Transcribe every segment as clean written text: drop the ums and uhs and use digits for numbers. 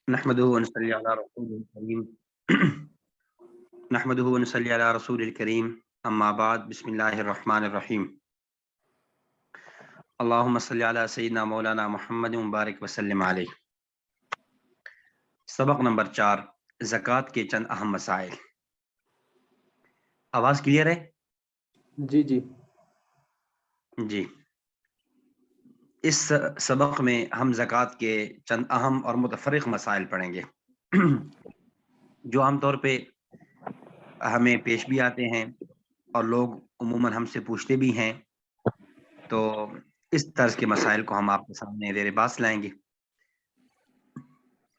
نحمده ونصلي على رسول الكريم نحمده ونصلي على رسول الكريم اما بعد بسم الله الرحمن الرحیم اللهم صل على سیدنا مولانا محمد مبارک وسلم علیہ۔ سبق نمبر 4، زکوٰۃ کے چند اہم مسائل۔ آواز کلیئر ہے؟ جی جی، اس سبق میں ہم زکوٰۃ کے چند اہم اور متفرق مسائل پڑھیں گے جو عام طور پہ ہمیں پیش بھی آتے ہیں اور لوگ عموماً ہم سے پوچھتے بھی ہیں، تو اس طرز کے مسائل کو ہم آپ کے سامنے زیر بحث لائیں گے۔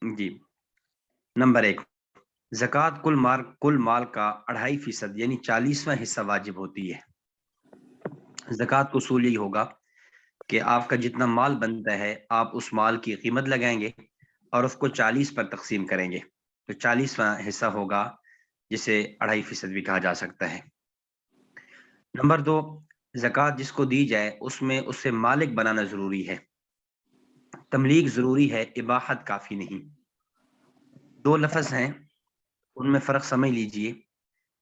جی، نمبر 1، زکوٰۃ کل مال کا 2.5% یعنی 40واں حصہ واجب ہوتی ہے۔ زکوٰۃ کا اصول یہی ہوگا کہ آپ کا جتنا مال بنتا ہے آپ اس مال کی قیمت لگائیں گے اور اس کو 40 پر تقسیم کریں گے، تو 40واں حصہ ہوگا جسے 2.5% بھی کہا جا سکتا ہے۔ نمبر 2، زکوٰۃ جس کو دی جائے اس میں اسے مالک بنانا ضروری ہے، تملیک ضروری ہے، اباحت کافی نہیں۔ 2 لفظ ہیں، ان میں فرق سمجھ لیجئے،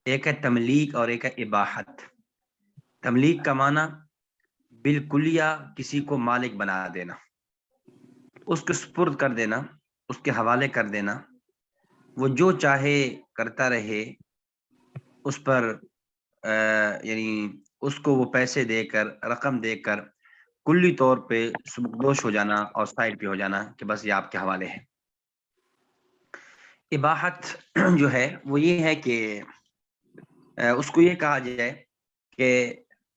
ایک ہے تملیک اور ایک ہے اباحت۔ تملیک کا معنی بالکلیہ کسی کو مالک بنا دینا، اس کے سپرد کر دینا، اس کے حوالے کر دینا، وہ جو چاہے کرتا رہے، اس پر یعنی اس کو وہ پیسے دے کر، رقم دے کر کلی طور پہ سبکدوش ہو جانا اور سائڈ پہ ہو جانا کہ بس یہ آپ کے حوالے ہے۔ اباحت جو ہے وہ یہ ہے کہ اس کو یہ کہا جائے کہ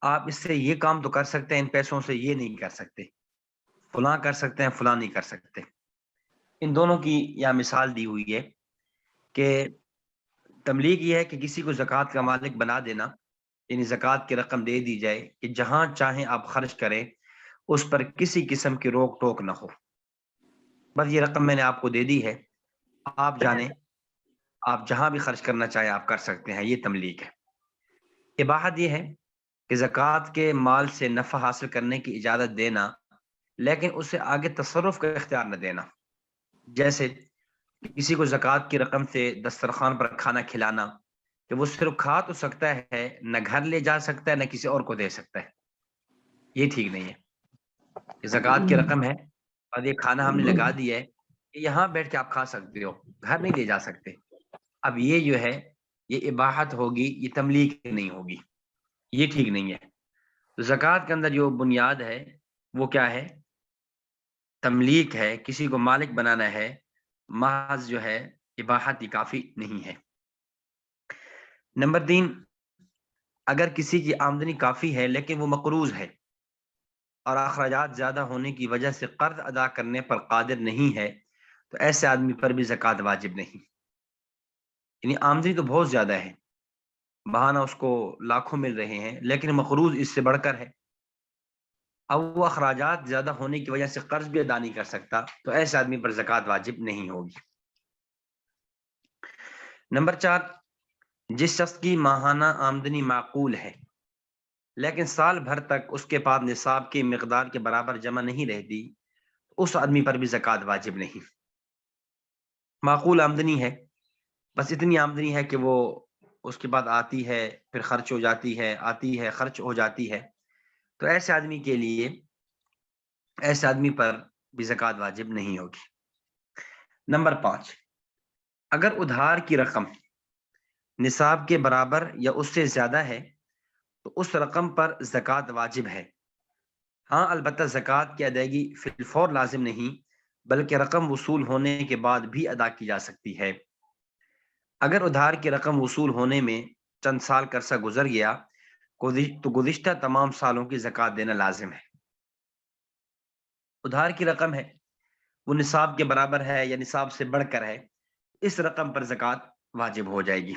آپ اس سے یہ کام تو کر سکتے ہیں، ان پیسوں سے یہ نہیں کر سکتے، فلاں کر سکتے ہیں، فلاں نہیں کر سکتے۔ ان دونوں کی یہاں مثال دی ہوئی ہے کہ تملیک یہ ہے کہ کسی کو زکوٰۃ کا مالک بنا دینا، یعنی زکوٰۃ کی رقم دے دی جائے کہ جہاں چاہیں آپ خرچ کریں، اس پر کسی قسم کی روک ٹوک نہ ہو، بس یہ رقم میں نے آپ کو دے دی ہے، آپ جانیں آپ جہاں بھی خرچ کرنا چاہیں آپ کر سکتے ہیں، یہ تملیک ہے۔ اباحت یہ ہے کہ زکوٰۃ کے مال سے نفع حاصل کرنے کی اجازت دینا لیکن اسے آگے تصرف کا اختیار نہ دینا، جیسے کسی کو زکوٰۃ کی رقم سے دسترخوان پر کھانا کھلانا کہ وہ صرف کھا تو سکتا ہے، نہ گھر لے جا سکتا ہے نہ کسی اور کو دے سکتا ہے، یہ ٹھیک نہیں ہے۔ کہ زکوٰۃ کی رقم ہے اور یہ کھانا ہم نے لگا دیا ہے کہ یہاں بیٹھ کے آپ کھا سکتے ہو، گھر نہیں لے جا سکتے، اب یہ جو ہے یہ اباحت ہوگی، یہ تملیک نہیں ہوگی، یہ ٹھیک نہیں ہے۔ تو زکوٰۃ کے اندر جو بنیاد ہے وہ کیا ہے؟ تملیک ہے، کسی کو مالک بنانا ہے، محض جو ہے اباحت ہی کافی نہیں ہے۔ نمبر 3، اگر کسی کی آمدنی کافی ہے لیکن وہ مقروض ہے اور اخراجات زیادہ ہونے کی وجہ سے قرض ادا کرنے پر قادر نہیں ہے، تو ایسے آدمی پر بھی زکوٰۃ واجب نہیں۔ یعنی آمدنی تو بہت زیادہ ہے، بہانہ اس کو لاکھوں مل رہے ہیں، لیکن مقروض اس سے بڑھ کر ہے، اب وہ اخراجات زیادہ ہونے کی وجہ سے قرض بھی ادا نہیں کر سکتا، تو ایسے آدمی پر زکوٰۃ واجب نہیں ہوگی۔ نمبر 4، جس شخص کی ماہانہ آمدنی معقول ہے لیکن سال بھر تک اس کے پاس نصاب کی مقدار کے برابر جمع نہیں رہتی، اس آدمی پر بھی زکوٰۃ واجب نہیں۔ معقول آمدنی ہے، بس اتنی آمدنی ہے کہ وہ اس کے بعد آتی ہے پھر خرچ ہو جاتی ہے، آتی ہے خرچ ہو جاتی ہے، تو ایسے آدمی کے لیے، ایسے آدمی پر بھی زکوٰۃ واجب نہیں ہوگی۔ نمبر 5، اگر ادھار کی رقم نصاب کے برابر یا اس سے زیادہ ہے تو اس رقم پر زکوٰۃ واجب ہے، ہاں البتہ زکوٰۃ کی ادائیگی فی الفور لازم نہیں، بلکہ رقم وصول ہونے کے بعد بھی ادا کی جا سکتی ہے۔ اگر ادھار کی رقم وصول ہونے میں چند سال کا عرصہ گزر گیا تو گزشتہ تمام سالوں کی زکوٰۃ دینا لازم ہے۔ ادھار کی رقم ہے، وہ نصاب کے برابر ہے یا نصاب سے بڑھ کر ہے، اس رقم پر زکوٰۃ واجب ہو جائے گی۔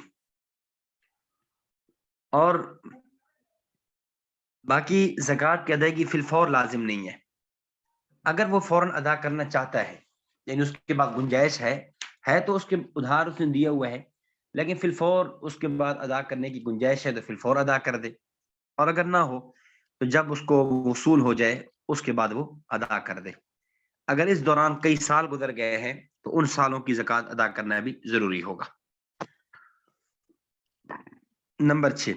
اور باقی زکوٰۃ کی ادائیگی فی الفور لازم نہیں ہے، اگر وہ فوراً ادا کرنا چاہتا ہے، یعنی اس کے بعد گنجائش ہے تو اس کے ادھار اس نے دیا ہوا ہے، لیکن فی الفور اس کے بعد ادا کرنے کی گنجائش ہے تو فی الفور ادا کر دے، اور اگر نہ ہو تو جب اس کو وصول ہو جائے اس کے بعد وہ ادا کر دے۔ اگر اس دوران کئی سال گزر گئے ہیں تو تو ان سالوں کی زکوٰۃ ادا کرنا بھی ضروری ہوگا۔ نمبر 6،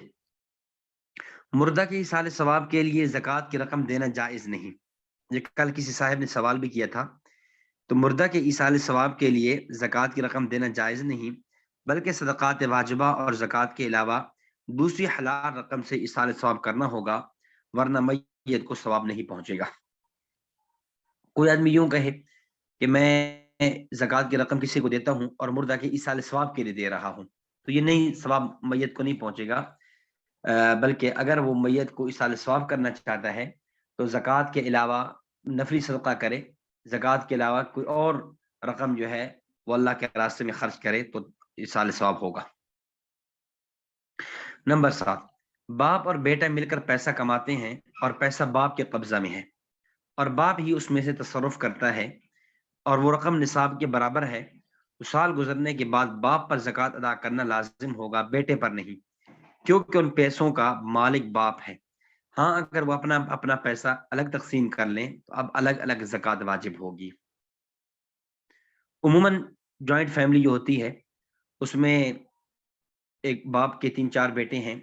مردہ کے ایصال ثواب کے لیے زکوٰۃ کی رقم دینا جائز نہیں۔ یہ کل کسی صاحب نے سوال بھی کیا تھا۔ تو مردہ کے ایصال ثواب کے لیے زکوٰۃ کی رقم دینا جائز نہیں، بلکہ صدقات واجبہ اور زکوٰۃ کے علاوہ دوسری حلال رقم سے ایصال ثواب کرنا ہوگا، ورنہ میت کو ثواب نہیں پہنچے گا۔ کوئی آدمی یوں کہے کہ میں زکوٰۃ کی رقم کسی کو دیتا ہوں اور مردہ کے ایصال ثواب کے لیے دے رہا ہوں، تو یہ نہیں، ثواب میت کو نہیں پہنچے گا، بلکہ اگر وہ میت کو ایصال ثواب کرنا چاہتا ہے تو زکوٰۃ کے علاوہ نفلی صدقہ کرے، زکوٰۃ کے علاوہ کوئی اور رقم جو ہے وہ اللہ کے راستے میں خرچ کرے تو ایصال ثواب ہوگا۔ نمبر 7، باپ اور بیٹا مل کر پیسہ کماتے ہیں اور پیسہ باپ کے قبضہ میں ہے اور باپ ہی اس میں سے تصرف کرتا ہے اور وہ رقم نصاب کے برابر ہے، تو سال گزرنے کے بعد باپ پر زکوٰۃ ادا کرنا لازم ہوگا، بیٹے پر نہیں، کیونکہ ان پیسوں کا مالک باپ ہے۔ ہاں، اگر وہ اپنا پیسہ الگ تقسیم کر لیں تو اب الگ الگ زکوٰۃ واجب ہوگی۔ عموماً جوائنٹ فیملی جو ہوتی ہے اس میں ایک باپ کے 3-4 بیٹے ہیں،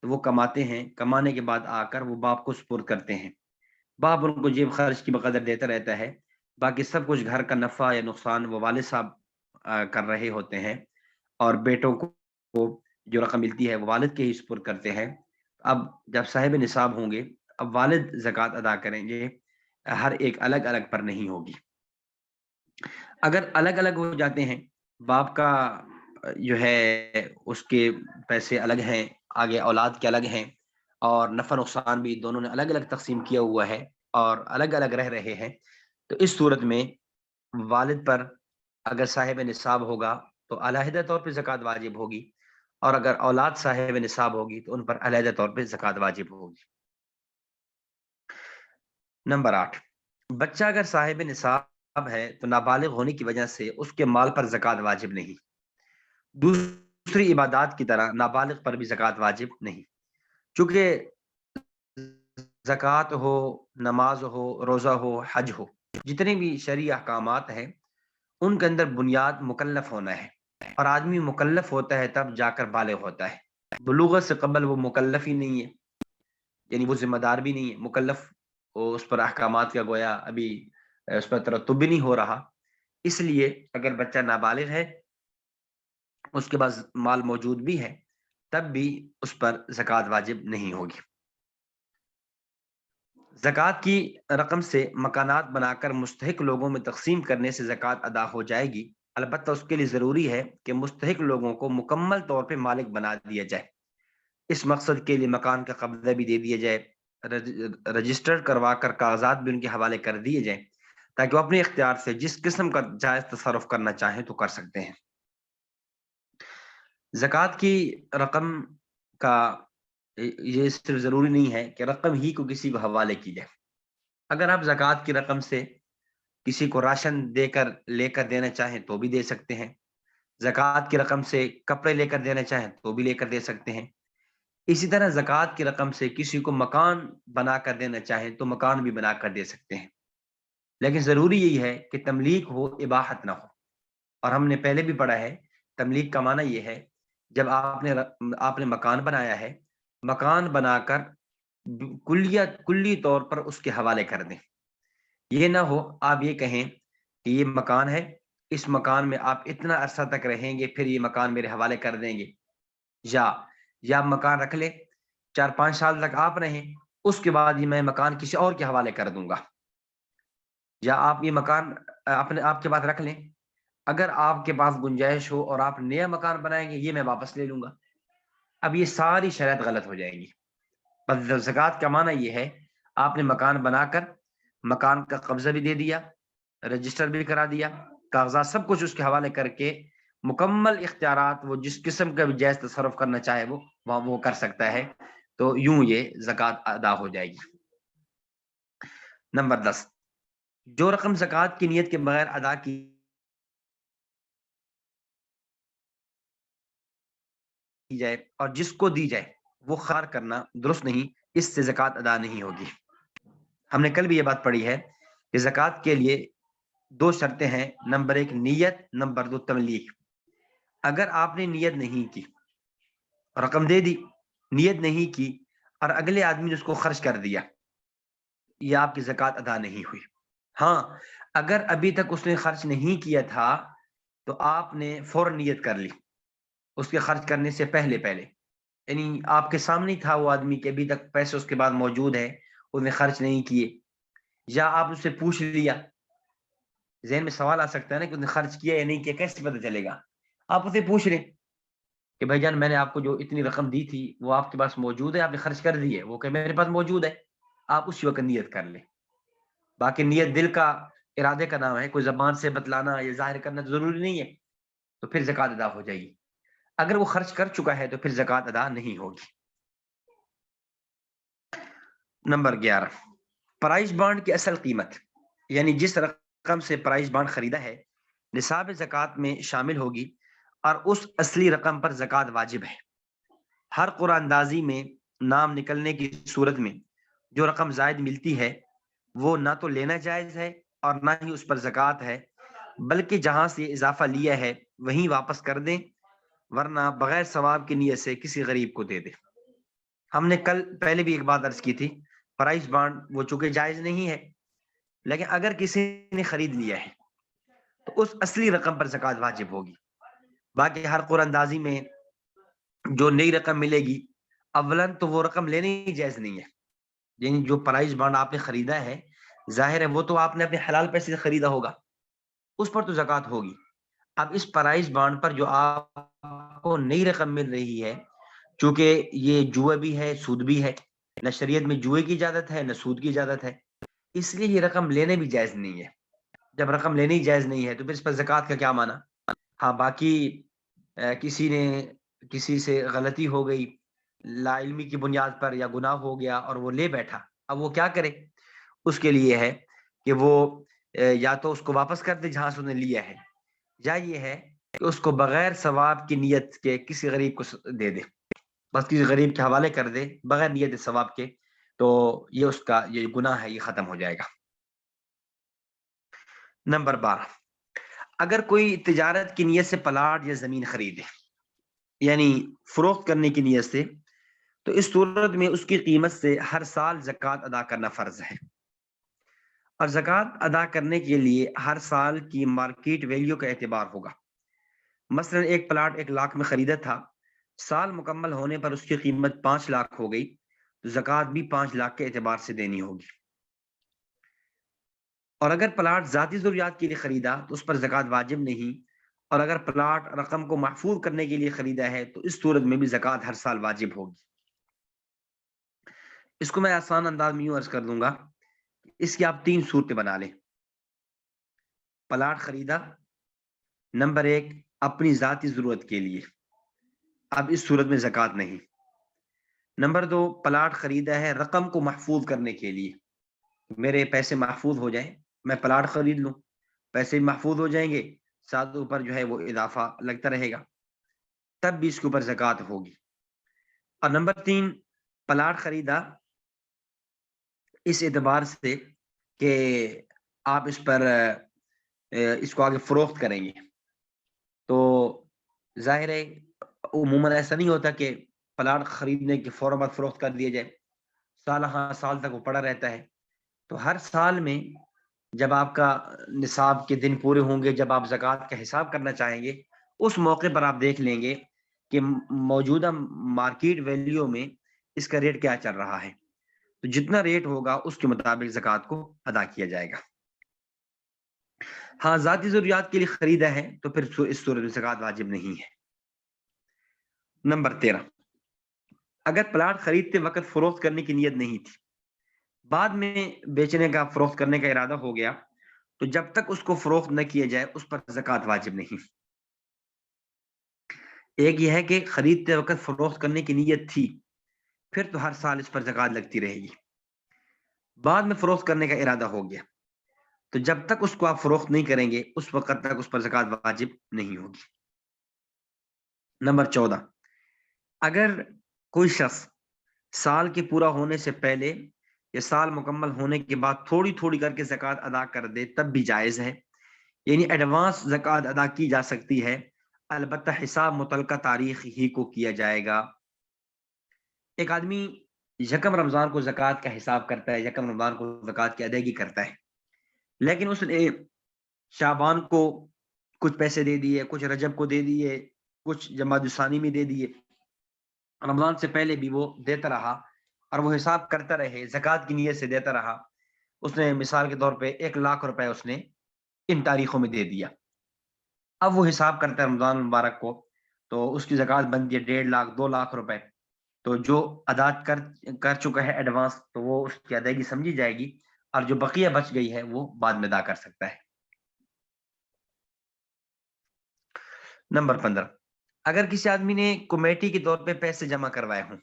تو وہ کماتے ہیں، کمانے کے بعد آ کر وہ باپ کو سپرد کرتے ہیں، باپ ان کو جیب خرچ کی بقدر دیتا رہتا ہے، باقی سب کچھ گھر کا نفع یا نقصان وہ والد صاحب کر رہے ہوتے ہیں، اور بیٹوں کو جو رقم ملتی ہے وہ والد کے ہی سپرد کرتے ہیں۔ اب جب صاحب نصاب ہوں گے، اب والد زکوٰۃ ادا کریں گے، ہر ایک الگ الگ پر نہیں ہوگی۔ اگر الگ الگ ہو جاتے ہیں، باپ کا جو ہے اس کے پیسے الگ ہیں، آگے اولاد کے الگ ہیں، اور نفع نقصان بھی دونوں نے الگ الگ تقسیم کیا ہوا ہے اور الگ الگ رہ رہے ہیں، تو اس صورت میں والد پر اگر صاحب نصاب ہوگا تو علیحدہ طور پہ زکوٰۃ واجب ہوگی، اور اگر اولاد صاحب نصاب ہوگی تو ان پر علیحدہ طور پہ زکوٰۃ واجب ہوگی۔ نمبر 8، بچہ اگر صاحب نصاب ہے تو نابالغ ہونے کی وجہ سے اس کے مال پر زکوٰۃ واجب نہیں، دوسری عبادات کی طرح نابالغ پر بھی زکوٰۃ واجب نہیں، چونکہ زکوٰۃ ہو، نماز ہو، روزہ ہو، حج ہو، جتنے بھی شرعی احکامات ہیں ان کے اندر بنیاد مکلف ہونا ہے، اور آدمی مکلف ہوتا ہے تب جا کر بالغ ہوتا ہے۔ بلوغت سے قبل وہ مکلف ہی نہیں ہے، یعنی وہ ذمہ دار بھی نہیں ہے، مکلف وہ اس پر احکامات کا گویا ابھی اس پر ترتب بھی نہیں ہو رہا، اس لیے اگر بچہ نابالغ ہے، اس کے پاس مال موجود بھی ہے، تب بھی اس پر زکوٰۃ واجب نہیں ہوگی۔ زکوٰۃ کی رقم سے مکانات بنا کر مستحق لوگوں میں تقسیم کرنے سے زکوٰۃ ادا ہو جائے گی، البتہ اس کے لیے ضروری ہے کہ مستحق لوگوں کو مکمل طور پہ مالک بنا دیا جائے۔ اس مقصد کے لیے مکان کا قبضہ بھی دے دیا جائے، رجسٹر کروا کر کاغذات بھی ان کے حوالے کر دیے جائیں، تاکہ وہ اپنے اختیار سے جس قسم کا جائز تصرف کرنا چاہیں تو کر سکتے ہیں۔ زکوٰۃ کی رقم کا یہ صرف ضروری نہیں ہے کہ رقم ہی کو کسی کو حوالے کی جائے، اگر آپ زکوٰۃ کی رقم سے کسی کو راشن دے کر لے کر دینا چاہیں تو بھی دے سکتے ہیں، زکوٰۃ کی رقم سے کپڑے لے کر دینا چاہیں تو بھی لے کر دے سکتے ہیں، اسی طرح زکوٰۃ کی رقم سے کسی کو مکان بنا کر دینا چاہیں تو مکان بھی بنا کر دے سکتے ہیں، لیکن ضروری یہی ہے کہ تملیک ہو، اباحت نہ ہو، اور ہم نے پہلے بھی پڑھا ہے تملیک کا معنی یہ ہے جب آپ نے مکان بنایا ہے، مکان بنا کر کلی طور پر اس کے حوالے کر دیں، یہ نہ ہو آپ یہ کہیں کہ یہ مکان ہے، اس مکان میں آپ اتنا عرصہ تک رہیں گے، پھر یہ مکان میرے حوالے کر دیں گے، یا مکان رکھ لیں 4-5 سال تک آپ رہیں، اس کے بعد یہ میں مکان کسی اور کے حوالے کر دوں گا، یا آپ یہ مکان آپ کے پاس رکھ لیں، اگر آپ کے پاس گنجائش ہو اور آپ نیا مکان بنائیں گے یہ میں واپس لے لوں گا، اب یہ ساری شرائط غلط ہو جائے گی۔ بس زکوٰۃ کا معنی یہ ہے آپ نے مکان بنا کر مکان کا قبضہ بھی دے دیا، رجسٹر بھی کرا دیا، کاغذات سب کچھ اس کے حوالے کر کے مکمل اختیارات، وہ جس قسم کا بھی جائز تصرف کرنا چاہے وہ کر سکتا ہے، تو یوں یہ زکوٰۃ ادا ہو جائے گی۔ نمبر 10، جو رقم زکوٰۃ کی نیت کے بغیر ادا کی جائے اور جس کو دی جائے وہ خار کرنا درست نہیں، اس سے زکوٰۃ ادا نہیں ہوگی۔ ہم نے کل بھی یہ بات پڑھی ہے کہ زکوٰۃ کے لیے دو شرطیں ہیں، نمبر ایک نیت، نمبر دو تملیک۔ اگر آپ نے نیت نہیں کی، رقم دے دی، نیت نہیں کی اور اگلے آدمی نے اس کو خرچ کر دیا، یہ آپ کی زکوٰۃ ادا نہیں ہوئی۔ ہاں اگر ابھی تک اس نے خرچ نہیں کیا تھا تو آپ نے فوراً نیت کر لی اس کے خرچ کرنے سے پہلے یعنی آپ کے سامنے ہی تھا وہ آدمی کہ ابھی تک پیسے اس کے بعد موجود ہے، اس نے خرچ نہیں کیے، یا آپ اس سے پوچھ لیا، ذہن میں سوال آ سکتا ہے نا کہ اس نے خرچ کیا یا نہیں کیا، کیسے پتہ چلے گا؟ آپ اسے پوچھ لیں کہ بھائی جان میں نے آپ کو جو اتنی رقم دی تھی وہ آپ کے پاس موجود ہے، آپ نے خرچ کر دی ہے؟ وہ کہ میرے پاس موجود ہے، آپ اسی وقت نیت کر لیں۔ باقی نیت دل کا ارادے کا نام ہے، کوئی زبان سے بتلانا یا ظاہر کرنا تو ضروری نہیں ہے، تو پھر زکوٰۃ ادا ہو جائے گی۔ اگر وہ خرچ کر چکا ہے تو پھر زکوٰۃ ادا نہیں ہوگی۔ نمبر 11، پرائز بانڈ کی اصل قیمت، یعنی جس رقم سے پرائز بانڈ خریدا ہے نصاب زکوٰۃ میں شامل ہوگی اور اس اصلی رقم پر زکوٰۃ واجب ہے۔ ہر قرآن اندازی میں نام نکلنے کی صورت میں جو رقم زائد ملتی ہے وہ نہ تو لینا جائز ہے اور نہ ہی اس پر زکوٰۃ ہے، بلکہ جہاں سے اضافہ لیا ہے وہیں واپس کر دیں، ورنہ بغیر ثواب کی نیت سے کسی غریب کو دے دیں۔ ہم نے کل پہلے بھی ایک بات عرض کی تھی، پرائز بانڈ وہ چونکہ جائز نہیں ہے، لیکن اگر کسی نے خرید لیا ہے تو اس اصلی رقم پر زکوٰۃ واجب ہوگی۔ باقی ہر قرآن اندازی میں جو نئی رقم ملے گی، اولاً تو وہ رقم لینی جائز نہیں ہے، یعنی جو پرائز بانڈ آپ نے خریدا ہے ظاہر ہے وہ تو آپ نے اپنے حلال پیسے سے خریدا ہوگا، اس پر تو زکوٰۃ ہوگی۔ اب اس پرائز بانڈ پر جو آپ کو نئی رقم مل رہی ہے، چونکہ یہ جوہ بھی ہے سود بھی ہے، نہ شریعت میں جوئے کی اجازت ہے نہ سود کی اجازت ہے، اس لیے یہ رقم لینے بھی جائز نہیں ہے۔ جب رقم لینی جائز نہیں ہے تو پھر اس پر زکوٰۃ کا کیا معنی؟ ہاں باقی کسی سے غلطی ہو گئی، لا علمی کی بنیاد پر یا گناہ ہو گیا اور وہ لے بیٹھا، اب وہ کیا کرے؟ اس کے لیے ہے کہ وہ یا تو اس کو واپس کر دے جہاں سے انہوں نے لیا ہے، یا یہ ہے کہ اس کو بغیر ثواب کی نیت کے کسی غریب کو دے دے، بس کسی غریب کے حوالے کر دے بغیر نیت ثواب کے، تو یہ اس کا یہ گناہ ہے یہ ختم ہو جائے گا۔ نمبر 12، اگر کوئی تجارت کی نیت سے پلاٹ یا زمین خریدے، یعنی فروخت کرنے کی نیت سے، تو اس صورت میں اس کی قیمت سے ہر سال زکوٰۃ ادا کرنا فرض ہے، اور زکوٰۃ ادا کرنے کے لیے ہر سال کی مارکیٹ ویلیو کا اعتبار ہوگا۔ مثلا ایک پلاٹ 1 لاکھ میں خریدا تھا، سال مکمل ہونے پر اس کی قیمت 5 لاکھ ہو گئی، تو زکوٰۃ بھی 5 لاکھ کے اعتبار سے دینی ہوگی۔ اور اگر پلاٹ ذاتی ضروریات کے لیے خریدا تو اس پر زکوٰۃ واجب نہیں، اور اگر پلاٹ رقم کو محفوظ کرنے کے لیے خریدا ہے تو اس صورت میں بھی زکوٰۃ ہر سال واجب ہوگی۔ اس کو میں آسان انداز میں یوں عرض کر دوں گا، اس کی آپ 3 صورتیں بنا لیں۔ پلاٹ خریدا، نمبر 1 اپنی ذاتی ضرورت کے لیے، اب اس صورت میں زکوٰۃ نہیں۔ نمبر 2 پلاٹ خریدا ہے رقم کو محفوظ کرنے کے لیے، میرے پیسے محفوظ ہو جائیں، میں پلاٹ خرید لوں، پیسے محفوظ ہو جائیں گے، ساتھ اوپر جو ہے وہ اضافہ لگتا رہے گا، تب بھی اس کے اوپر زکوٰۃ ہوگی۔ اور نمبر 3 پلاٹ خریدا اس اعتبار سے کہ آپ اس پر اس کو آگے فروخت کریں گے، تو ظاہر ہے عموماً ایسا نہیں ہوتا کہ پلاٹ خریدنے کے فوراً بعد فروخت کر دیا جائے، سال ہاں سال تک وہ پڑا رہتا ہے، تو ہر سال میں جب آپ کا نصاب کے دن پورے ہوں گے، جب آپ زکوٰۃ کا حساب کرنا چاہیں گے، اس موقع پر آپ دیکھ لیں گے کہ موجودہ مارکیٹ ویلیو میں اس کا ریٹ کیا چل رہا ہے، تو جتنا ریٹ ہوگا اس کے مطابق زکوٰۃ کو ادا کیا جائے گا۔ ہاں ذاتی ضروریات کے لیے خریدا ہے تو پھر اس صورت میں زکوٰۃ واجب نہیں ہے۔ نمبر 13، اگر پلاٹ خریدتے وقت فروخت کرنے کی نیت نہیں تھی، بعد میں بیچنے کا فروخت کرنے کا ارادہ ہو گیا، تو جب تک اس کو فروخت نہ کیا جائے اس پر زکوٰۃ واجب نہیں۔ ایک یہ ہے کہ خریدتے وقت فروخت کرنے کی نیت تھی، پھر تو ہر سال اس پر زکوٰۃ لگتی رہے گی۔ بعد میں فروخت کرنے کا ارادہ ہو گیا، تو جب تک اس کو آپ فروخت نہیں کریں گے اس وقت تک اس پر زکوٰۃ واجب نہیں ہوگی۔ نمبر 14، اگر کوئی شخص سال کے پورا ہونے سے پہلے یا سال مکمل ہونے کے بعد تھوڑی تھوڑی کر کے زکوٰۃ ادا کر دے تب بھی جائز ہے، یعنی ایڈوانس زکوٰۃ ادا کی جا سکتی ہے، البتہ حساب متعلقہ تاریخ ہی کو کیا جائے گا۔ ایک آدمی یکم رمضان کو زکوٰۃ کا حساب کرتا ہے، یکم رمضان کو زکوٰۃ کی ادائیگی کرتا ہے، لیکن اس نے شعبان کو کچھ پیسے دے دیے، کچھ رجب کو دے دیے، کچھ جمادی الثانی میں دے دیے، رمضان سے پہلے بھی وہ دیتا رہا اور وہ حساب کرتا رہے، زکوٰۃ کی نیت سے دیتا رہا۔ اس نے مثال کے طور پہ 1,00,000 روپے اس نے ان تاریخوں میں دے دیا۔ اب وہ حساب کرتا ہے رمضان مبارک کو، تو اس کی زکوٰۃ بنتی ہے 1,50,000 2,00,000 روپے۔ تو جو ادا کر چکا ہے ایڈوانس، تو وہ اس کی ادائیگی سمجھی جائے گی، اور جو بقیہ بچ گئی ہے وہ بعد میں ادا کر سکتا ہے۔ نمبر 15، اگر کسی آدمی نے کمیٹی کے طور پہ پیسے جمع کروائے ہوں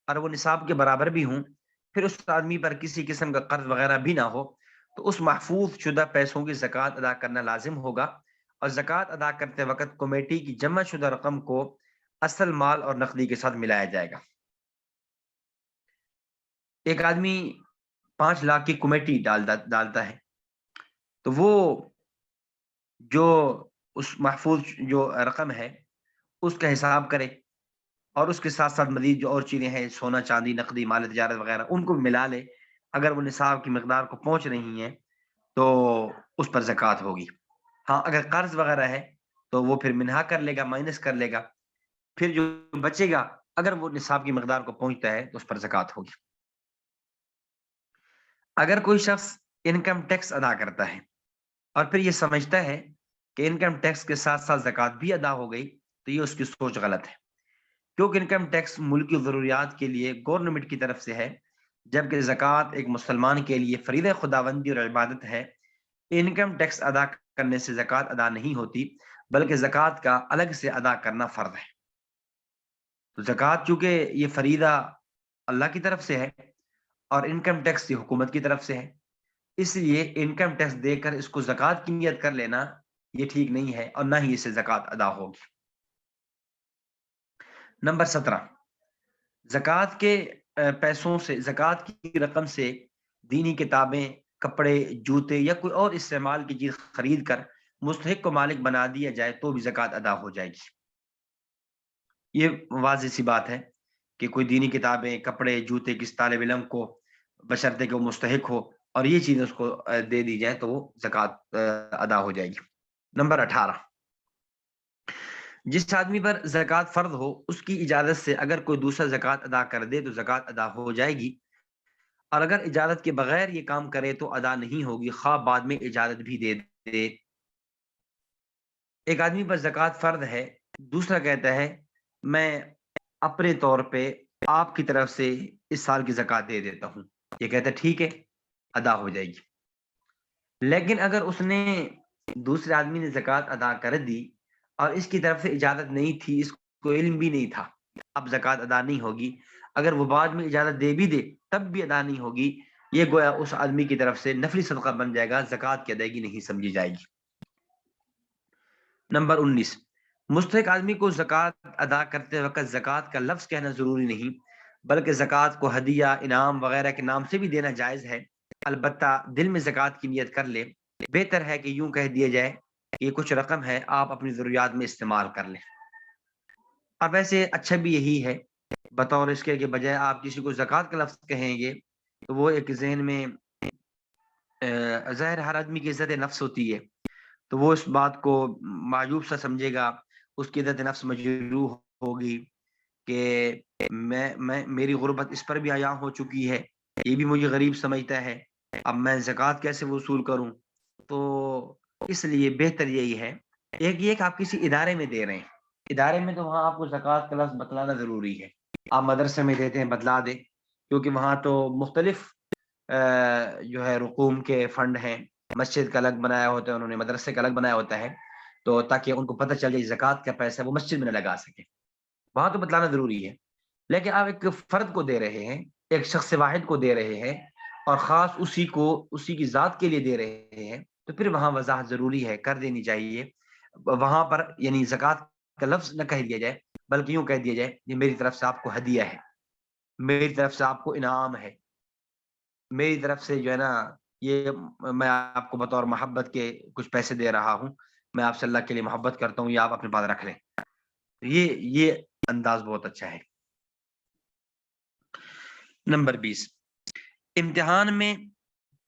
اور وہ نصاب کے برابر بھی ہوں، پھر اس آدمی پر کسی قسم کا قرض وغیرہ بھی نہ ہو، تو اس محفوظ شدہ پیسوں کی زکوٰۃ ادا کرنا لازم ہوگا، اور زکوٰۃ ادا کرتے وقت کمیٹی کی جمع شدہ رقم کو اصل مال اور نقدی کے ساتھ ملایا جائے گا۔ ایک آدمی 5,00,000 کی کمیٹی ڈالتا ہے، تو وہ جو اس محفوظ جو رقم ہے اس کا حساب کرے، اور اس کے ساتھ ساتھ مزید جو اور چیزیں ہیں، سونا چاندی نقدی مال تجارت وغیرہ، ان کو بھی ملا لے۔ اگر وہ نصاب کی مقدار کو پہنچ رہی ہیں تو اس پر زکوٰۃ ہوگی۔ ہاں، اگر قرض وغیرہ ہے تو وہ پھر منہا کر لے گا، مائنس کر لے گا، پھر جو بچے گا اگر وہ نصاب کی مقدار کو پہنچتا ہے تو اس پر زکوٰۃ ہوگی۔ اگر کوئی شخص انکم ٹیکس ادا کرتا ہے اور پھر یہ سمجھتا ہے کہ انکم ٹیکس کے ساتھ ساتھ زکوٰۃ بھی ادا ہو گئی، تو یہ اس کی سوچ غلط ہے، کیونکہ انکم ٹیکس ملک کی ضروریات کے لیے گورنمنٹ کی طرف سے ہے، جبکہ زکوٰۃ ایک مسلمان کے لیے فریضہ خداوندی اور عبادت ہے۔ انکم ٹیکس ادا کرنے سے زکوٰۃ ادا نہیں ہوتی، بلکہ زکوٰۃ کا الگ سے ادا کرنا فرض ہے۔ تو زکوٰۃ چونکہ یہ فریضہ اللہ کی طرف سے ہے اور انکم ٹیکس یہ حکومت کی طرف سے ہے، اس لیے انکم ٹیکس دے کر اس کو زکوٰۃ کی نیت کر لینا یہ ٹھیک نہیں ہے، اور نہ ہی اسے زکوٰۃ ادا ہوگی۔ نمبر 17، زکوٰۃ کے پیسوں سے، زکوٰۃ کی رقم سے دینی کتابیں، کپڑے، جوتے یا کوئی اور استعمال کی چیز خرید کر مستحق کو مالک بنا دیا جائے تو بھی زکوٰۃ ادا ہو جائے گی۔ یہ واضح سی بات ہے کہ کوئی دینی کتابیں، کپڑے، جوتے کس طالب علم کو، بشرطے کہ وہ مستحق ہو اور یہ چیز اس کو دے دی جائے، تو وہ زکوٰۃ ادا ہو جائے گی۔ نمبر 18، جس آدمی پر زکوٰۃ فرض ہو، اس کی اجازت سے اگر کوئی دوسرا زکوٰۃ ادا کر دے تو زکوٰۃ ادا ہو جائے گی، اور اگر اجازت کے بغیر یہ کام کرے تو ادا نہیں ہوگی، خواہ بعد میں اجازت بھی دے دے۔ ایک آدمی پر زکوٰۃ فرض ہے، دوسرا کہتا ہے میں اپنے طور پہ آپ کی طرف سے اس سال کی زکوٰۃ دے دیتا ہوں، یہ کہتا ہے ٹھیک ہے، ادا ہو جائے گی۔ لیکن اگر اس نے، دوسرے آدمی نے زکوٰۃ ادا کر دی اور اس کی طرف سے اجازت نہیں تھی، اس کو علم بھی نہیں تھا، اب زکوٰۃ ادا نہیں ہوگی۔ اگر وہ بعد میں اجازت دے بھی دے تب بھی ادا نہیں ہوگی، یہ گویا اس آدمی کی طرف سے نفلی صدقہ بن جائے گا، زکوٰۃ کی ادائیگی نہیں سمجھی جائے گی۔ نمبر 19، مستحق آدمی کو زکوٰۃ ادا کرتے وقت زکوٰۃ کا لفظ کہنا ضروری نہیں، بلکہ زکوٰۃ کو ہدیہ، انعام وغیرہ کے نام سے بھی دینا جائز ہے، البتہ دل میں زکوٰۃ کی نیت کر لے۔ بہتر ہے کہ یوں کہہ دیا جائے کہ یہ کچھ رقم ہے، آپ اپنی ضروریات میں استعمال کر لیں۔ اب ویسے اچھا بھی یہی ہے، بطور اس کے کہ بجائے آپ کسی کو زکوٰۃ کا لفظ کہیں گے تو وہ ایک ذہن میں، ظاہر ہر آدمی کی عزت نفس ہوتی ہے، تو وہ اس بات کو معیوب سا سمجھے گا، اس کی عزت نفس مجروح ہوگی کہ میری غربت اس پر بھی عیاں ہو چکی ہے، یہ بھی مجھے غریب سمجھتا ہے، اب میں زکوٰۃ کیسے وصول کروں؟ تو اس لیے بہتر یہی ہے، ایک یہ کہ آپ کسی ادارے میں دے رہے ہیں، ادارے میں تو وہاں آپ کو زکوٰۃ کا لفظ بتلانا ضروری ہے، آپ مدرسے میں دیتے ہیں بتلا دیں، کیونکہ وہاں تو مختلف جو ہے رقوم کے فنڈ ہیں، مسجد کا الگ بنایا ہوتا ہے انہوں نے، مدرسے کا الگ بنایا ہوتا ہے، تو تاکہ ان کو پتہ چل جائے زکوٰۃ کا پیسہ وہ مسجد میں نہ لگا سکے، وہاں تو بتلانا ضروری ہے۔ لیکن آپ ایک فرد کو دے رہے ہیں، ایک شخص واحد کو دے رہے ہیں، اور خاص اسی کو، اسی کی ذات کے لیے دے رہے ہیں، تو پھر وہاں وضاحت ضروری ہے، کر دینی چاہیے۔ وہاں پر یعنی زکوٰۃ کا لفظ نہ کہہ دیا جائے، بلکہ یوں کہہ دیا جائے یہ میری طرف سے آپ کو ہدیہ ہے، میری طرف سے آپ کو انعام ہے، میری طرف سے جو ہے نا یہ میں آپ کو بطور محبت کے کچھ پیسے دے رہا ہوں، میں آپ سے اللہ کے لیے محبت کرتا ہوں، یہ آپ اپنے پاس رکھ لیں۔ یہ انداز بہت اچھا ہے۔ نمبر 20، امتحان میں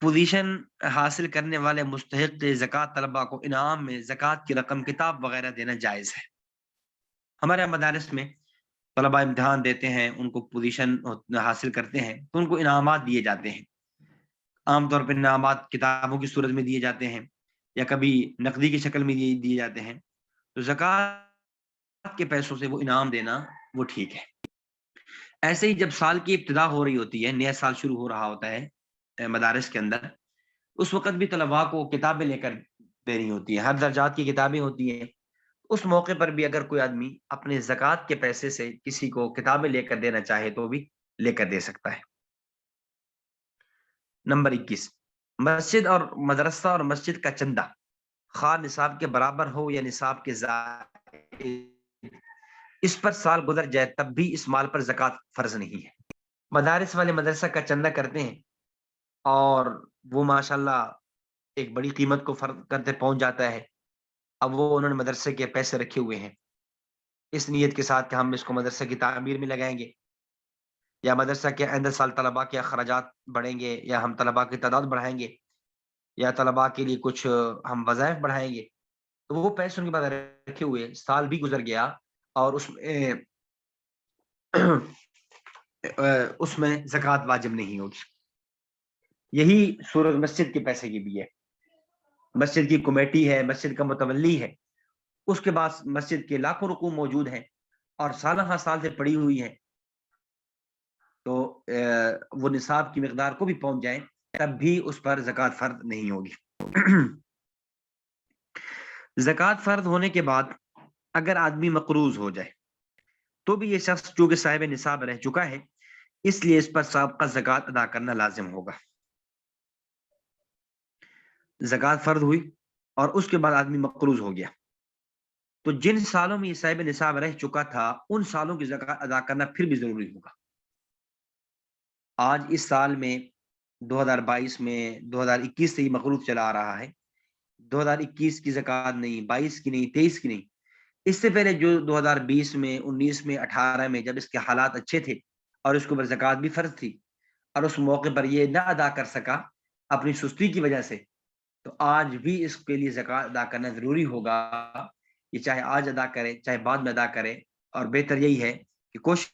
پوزیشن حاصل کرنے والے مستحق زکوٰۃ طلباء کو انعام میں زکوٰۃ کی رقم، کتاب وغیرہ دینا جائز ہے۔ ہمارے مدارس میں طلباء امتحان دیتے ہیں، ان کو پوزیشن حاصل کرتے ہیں تو ان کو انعامات دیے جاتے ہیں۔ عام طور پر انعامات کتابوں کی صورت میں دیے جاتے ہیں یا کبھی نقدی کی شکل میں دیے جاتے ہیں، تو زکوٰۃ کے پیسوں سے وہ انعام دینا وہ ٹھیک ہے۔ ایسے ہی جب سال کی ابتدا ہو رہی ہوتی ہے، نیا سال شروع ہو رہا ہوتا ہے مدارس کے اندر، اس وقت بھی طلباء کو کتابیں لے کر دینی ہوتی ہیں، ہر درجات کی کتابیں ہوتی ہیں۔ اس موقع پر بھی اگر کوئی آدمی اپنے زکوٰۃ کے پیسے سے کسی کو کتابیں لے کر دینا چاہے تو بھی لے کر دے سکتا ہے۔ نمبر 21، مسجد اور مدرسہ اور مسجد کا چندہ خواہ نصاب کے برابر ہو یا نصاب کے زائد، اس پر سال گزر جائے تب بھی اس مال پر زکوٰۃ فرض نہیں ہے۔ مدارس والے مدرسہ کا چندہ کرتے ہیں اور وہ ماشاءاللہ ایک بڑی قیمت کو فرض کرتے پہنچ جاتا ہے، اب وہ انہوں نے مدرسے کے پیسے رکھے ہوئے ہیں اس نیت کے ساتھ کہ ہم اس کو مدرسے کی تعمیر میں لگائیں گے، یا مدرسہ کے آئندہ سال طلباء کے اخراجات بڑھیں گے، یا ہم طلباء کی تعداد بڑھائیں گے، یا طلباء کے لیے کچھ ہم وظائف بڑھائیں گے، تو وہ پیسے ان کے پاس رکھے ہوئے، سال بھی گزر گیا اور اس میں زکوٰۃ واجب نہیں ہوگی۔ یہی صورت مسجد کے پیسے کی بھی ہے۔ مسجد کی کمیٹی ہے، مسجد کا متولی ہے، اس کے بعد مسجد کے لاکھوں رقوم موجود ہیں اور سالہ ہر سال سے پڑی ہوئی ہیں، تو وہ نصاب کی مقدار کو بھی پہنچ جائیں تب بھی اس پر زکوٰۃ فرض نہیں ہوگی۔ زکوٰۃ فرض ہونے کے بعد اگر آدمی مقروض ہو جائے تو بھی یہ شخص چونکہ صاحب نصاب رہ چکا ہے، اس لیے اس پر سابقہ زکوٰۃ ادا کرنا لازم ہوگا۔ زکوٰۃ فرض ہوئی اور اس کے بعد آدمی مقروض ہو گیا، تو جن سالوں میں یہ صاحب نصاب رہ چکا تھا ان سالوں کی زکوٰۃ ادا کرنا پھر بھی ضروری ہوگا۔ آج اس سال میں 2022 میں 2021 سے ہی مقروض چلا آ رہا ہے، 2021 کی زکوٰۃ نہیں، 22 کی نہیں، 23 کی نہیں، اس سے پہلے جو 2020 میں، 19 میں، 18 میں جب اس کے حالات اچھے تھے اور اس کے اوپر زکوٰۃ بھی فرض تھی اور اس موقع پر یہ نہ ادا کر سکا اپنی سستی کی وجہ سے، تو آج بھی اس کے لیے زکوٰۃ ادا کرنا ضروری ہوگا۔ یہ چاہے آج ادا کرے چاہے بعد میں ادا کرے، اور بہتر یہی ہے کہ کوشش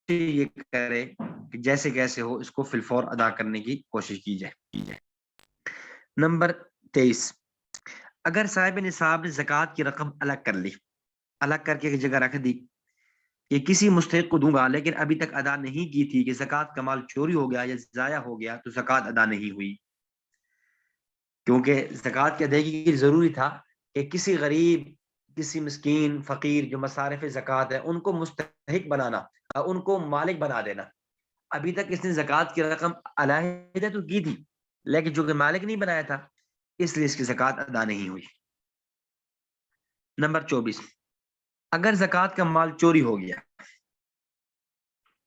یہ کرے کہ جیسے کیسے ہو اس کو فی الفور ادا کرنے کی کوشش کی جائے۔ نمبر 23، اگر صاحب نصاب نے زکوٰۃ کی رقم الگ کر لی، الگ کر کے ایک جگہ رکھ دی، یہ کسی مستحق کو دوں گا لیکن ابھی تک ادا نہیں کی تھی کہ زکوٰۃ کا مال چوری ہو گیا یا ضائع ہو گیا تو زکوٰۃ ادا نہیں ہوئی، کیونکہ زکوٰۃ کی ادائیگی ضروری تھا کہ کسی غریب، کسی مسکین، فقیر جو مصارف زکوٰۃ ہے ان کو مستحق بنانا، ان کو مالک بنا دینا۔ ابھی تک اس نے زکوٰۃ کی رقم علیحدہ تو کی تھی لیکن جو کہ مالک نہیں بنایا تھا اس لیے اس کی زکوٰۃ ادا نہیں ہوئی۔ نمبر 24، اگر زکوٰۃ کا مال چوری ہو گیا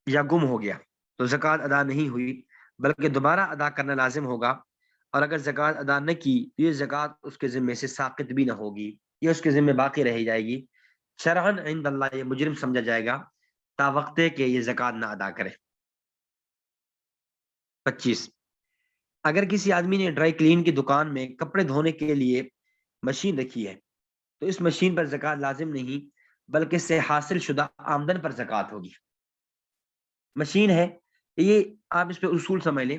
یا گم ہو گیا تو زکوٰۃ ادا نہیں ہوئی بلکہ دوبارہ ادا کرنا لازم ہوگا، اور اگر زکوٰۃ ادا نہ کی تو یہ زکوٰۃ اس کے ذمے سے ساقط بھی نہ ہوگی، یہ اس کے ذمے باقی رہ جائے گی، شرعاً عند اللہ یہ مجرم سمجھا جائے گا تا وقتے کہ یہ زکوٰۃ نہ ادا کرے۔ 25، اگر کسی آدمی نے ڈرائی کلین کی دکان میں کپڑے دھونے کے لیے مشین رکھی ہے تو اس مشین پر زکوٰۃ لازم نہیں بلکہ اس سے حاصل شدہ آمدن پر زکوٰۃ ہوگی۔ مشین ہے، یہ آپ اس پہ اصول سمجھ لیں،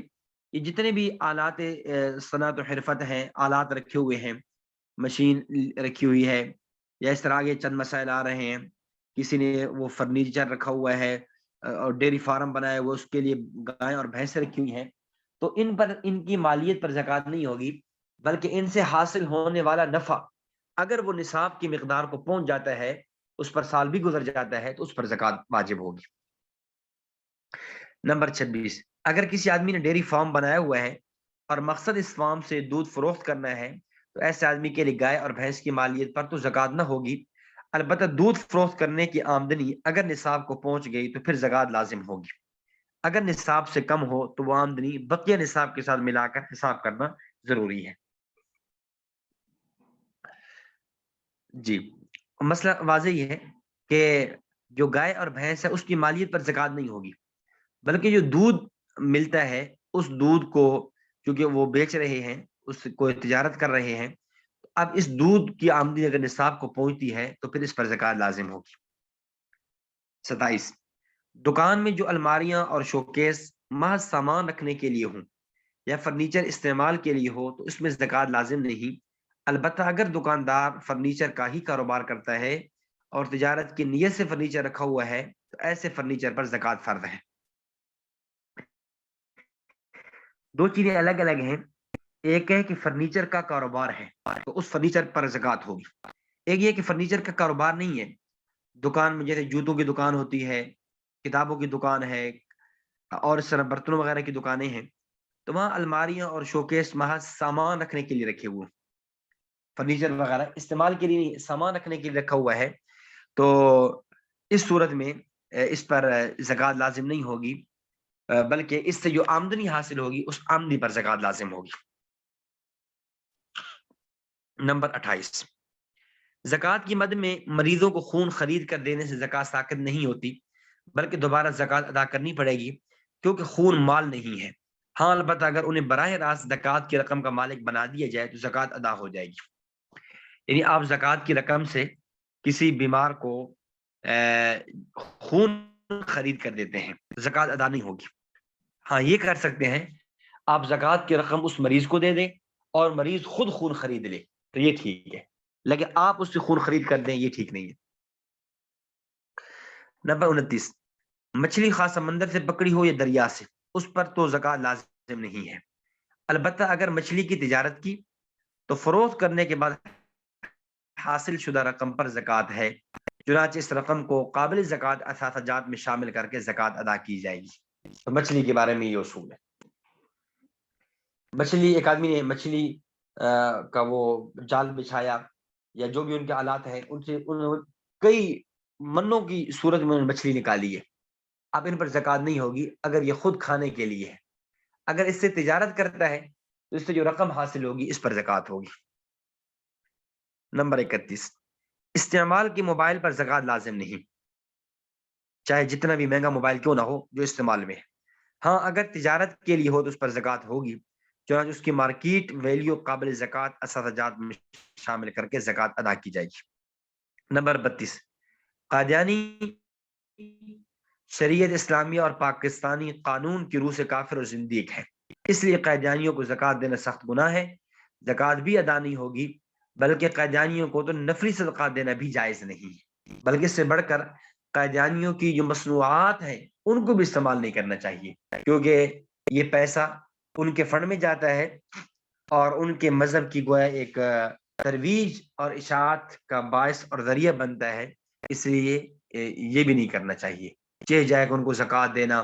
یہ جتنے بھی آلات صنعت و حرفت ہیں، آلات رکھے ہوئے ہیں، مشین رکھی ہوئی ہے، یا اس طرح کے چند مسائل آ رہے ہیں، کسی نے وہ فرنیچر رکھا ہوا ہے اور ڈیری فارم بنایا وہ اس کے لیے گائیں اور بھینسیں رکھی ہوئی ہیں، تو ان پر ان کی مالیت پر زکوٰۃ نہیں ہوگی بلکہ ان سے حاصل ہونے والا نفع اگر وہ نصاب کی مقدار کو پہنچ جاتا ہے، اس پر سال بھی گزر جاتا ہے تو اس پر زکوٰۃ واجب ہوگی۔ نمبر 26، اگر کسی آدمی نے ڈیری فارم بنایا ہوا ہے اور مقصد اس فارم سے دودھ فروخت کرنا ہے تو ایسے آدمی کے لیے گائے اور بھینس کی مالیت پر تو زکوٰۃ نہ ہوگی، البتہ دودھ فروخت کرنے کی آمدنی اگر نصاب کو پہنچ گئی تو پھر زکوٰۃ لازم ہوگی۔ اگر نصاب سے کم ہو تو وہ آمدنی بقیہ نصاب کے ساتھ ملا کر حساب کرنا ضروری ہے. جی، مسئلہ واضح یہ ہے کہ جو گائے اور بھینس ہے اس کی مالیت پر زکوٰۃ نہیں ہوگی، بلکہ جو دودھ ملتا ہے اس دودھ کو چونکہ وہ بیچ رہے ہیں، اس کو تجارت کر رہے ہیں، اب اس دودھ کی آمدنی اگر نصاب کو پہنچتی ہے تو پھر اس پر زکوٰۃ لازم ہوگی. 27، دکان میں جو الماریاں اور شوکیس محض سامان رکھنے کے لیے ہوں یا فرنیچر استعمال کے لیے ہو تو اس میں زکوٰۃ لازم نہیں، البتہ اگر دکاندار فرنیچر کا ہی کاروبار کرتا ہے اور تجارت کی نیت سے فرنیچر رکھا ہوا ہے تو ایسے فرنیچر پر زکوٰۃ فرض ہے. دو چیزیں الگ الگ ہیں، ایک ہے کہ فرنیچر کا کاروبار ہے تو اس فرنیچر پر زکوٰۃ ہوگی، ایک یہ کہ فرنیچر کا کاروبار نہیں ہے، دکان میں جیسے جوتوں کی دکان ہوتی ہے، کتابوں کی دکان ہے اور اس طرح برتنوں وغیرہ کی دکانیں ہیں، تو وہاں الماریاں اور شوکیس محض سامان رکھنے کے لیے رکھے ہوئے، فرنیچر وغیرہ استعمال کے لیے نہیں، سامان رکھنے کے لیے رکھا ہوا ہے، تو اس صورت میں اس پر زکوٰۃ لازم نہیں ہوگی، بلکہ اس سے جو آمدنی حاصل ہوگی اس آمدنی پر زکوٰۃ لازم ہوگی. نمبر 28، زکوٰۃ کی مد میں مریضوں کو خون خرید کر دینے سے زکوٰۃ ساقط نہیں ہوتی، بلکہ دوبارہ زکوٰۃ ادا کرنی پڑے گی کیونکہ خون مال نہیں ہے. ہاں البتہ اگر انہیں براہ راست زکوٰۃ کی رقم کا مالک بنا دیا جائے تو زکوٰۃ ادا ہو جائے گی. یعنی آپ زکوٰۃ کی رقم سے کسی بیمار کو خون خرید کر دیتے ہیں، زکوٰۃ ادا نہیں ہوگی. ہاں یہ کر سکتے ہیں، آپ زکوٰۃ کی رقم اس مریض کو دے دیں اور مریض خود خون خرید لے تو یہ ٹھیک ہے، لیکن آپ اس سے خون خرید کر دیں یہ ٹھیک نہیں ہے. نمبر 29، مچھلی خاص سمندر سے پکڑی ہو یا دریا سے اس پر تو زکوٰۃ لازم نہیں ہے، البتہ اگر مچھلی کی تجارت کی تو فروخت کرنے کے بعد حاصل شدہ رقم پر زکوٰۃ ہے، چنانچہ اس رقم کو قابل زکوٰۃ اثاثہ جات میں شامل کر کے زکوٰۃ ادا کی جائے گی. تو مچھلی کے بارے میں یہ اصول ہے. مچھلی ایک آدمی نے مچھلی کا وہ جال بچھایا یا جو بھی ان کے آلات ہیں ان سے کئی منوں کی صورت میں مچھلی نکالی ہے، اب ان پر زکوٰۃ نہیں ہوگی اگر یہ خود کھانے کے لیے ہے، اگر اس سے تجارت کرتا ہے تو اس سے جو رقم حاصل ہوگی اس پر زکوٰۃ ہوگی. نمبر 31، استعمال کے موبائل پر زکوٰۃ لازم نہیں، چاہے جتنا بھی مہنگا موبائل کیوں نہ ہو جو استعمال میں ہے. ہاں اگر تجارت کے لیے ہو تو اس پر زکوٰۃ ہوگی، چنانچہ اس کی مارکیٹ ویلیو قابل زکوٰۃ اثاثہ جات میں شامل کر کے زکوٰۃ ادا کی جائے گی. نمبر 32، قادیانی شریعت اسلامیہ اور پاکستانی قانون کی روح سے کافر اور زندیق ہے، اس لیے قادیانیوں کو زکوٰۃ دینا سخت گناہ ہے، زکوٰۃ بھی ادا نہیں ہوگی، بلکہ قادیانیوں کو تو نفلی صدقات دینا بھی جائز نہیں ہے، بلکہ اس سے بڑھ کر قادیانیوں کی جو مصنوعات ہیں ان کو بھی استعمال نہیں کرنا چاہیے، کیونکہ یہ پیسہ ان کے فنڈ میں جاتا ہے اور ان کے مذہب کی گویا ایک ترویج اور اشاعت کا باعث اور ذریعہ بنتا ہے، اس لیے یہ بھی نہیں کرنا چاہیے. چاہے جائے کہ ان کو زکوٰۃ دینا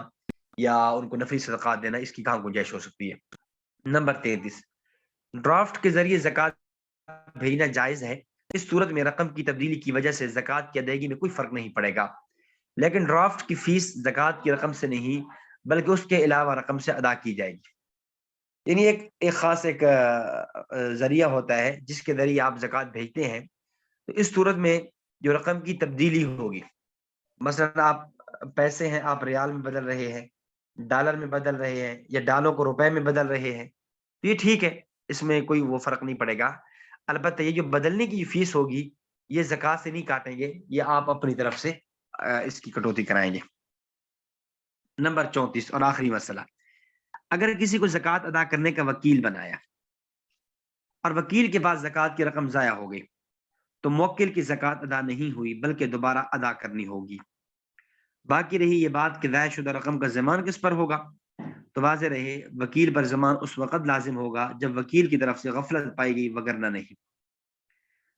یا ان کو نفلی صدقات دینا اس کی کہاں گنجائش ہو سکتی ہے. نمبر 33، ڈرافٹ کے ذریعے زکوٰۃ بھیجنا جائز ہے، اس صورت میں رقم کی تبدیلی کی وجہ سے زکوٰۃ کی ادائیگی میں کوئی فرق نہیں پڑے گا، لیکن ڈرافٹ کی فیس زکوٰۃ کی رقم سے نہیں بلکہ اس کے علاوہ رقم سے ادا کی جائے گی. یعنی ایک خاص ایک ذریعہ ہوتا ہے جس کے ذریعے آپ زکوٰۃ بھیجتے ہیں، تو اس صورت میں جو رقم کی تبدیلی ہوگی، مثلا آپ پیسے ہیں آپ ریال میں بدل رہے ہیں، ڈالر میں بدل رہے ہیں یا ڈالر کو روپے میں بدل رہے ہیں تو یہ ٹھیک ہے، اس میں کوئی وہ فرق نہیں پڑے گا، البتہ یہ جو بدلنے کی فیس ہوگی یہ زکوٰۃ سے نہیں کاٹیں گے، یہ آپ اپنی طرف سے اس کی کٹوتی کرائیں گے. نمبر 34 اور آخری مسئلہ، اگر کسی کو زکوٰۃ ادا کرنے کا وکیل بنایا اور وکیل کے پاس زکوٰۃ کی رقم ضائع ہو گئی تو موکل کی زکوٰۃ ادا نہیں ہوئی بلکہ دوبارہ ادا کرنی ہوگی. باقی رہی یہ بات کہ ضائع شدہ رقم کا ضمان کس پر ہوگا، تو واضح رہے وکیل پر ضمان اس وقت لازم ہوگا جب وکیل کی طرف سے غفلت پائی گئی وگرنہ نہیں.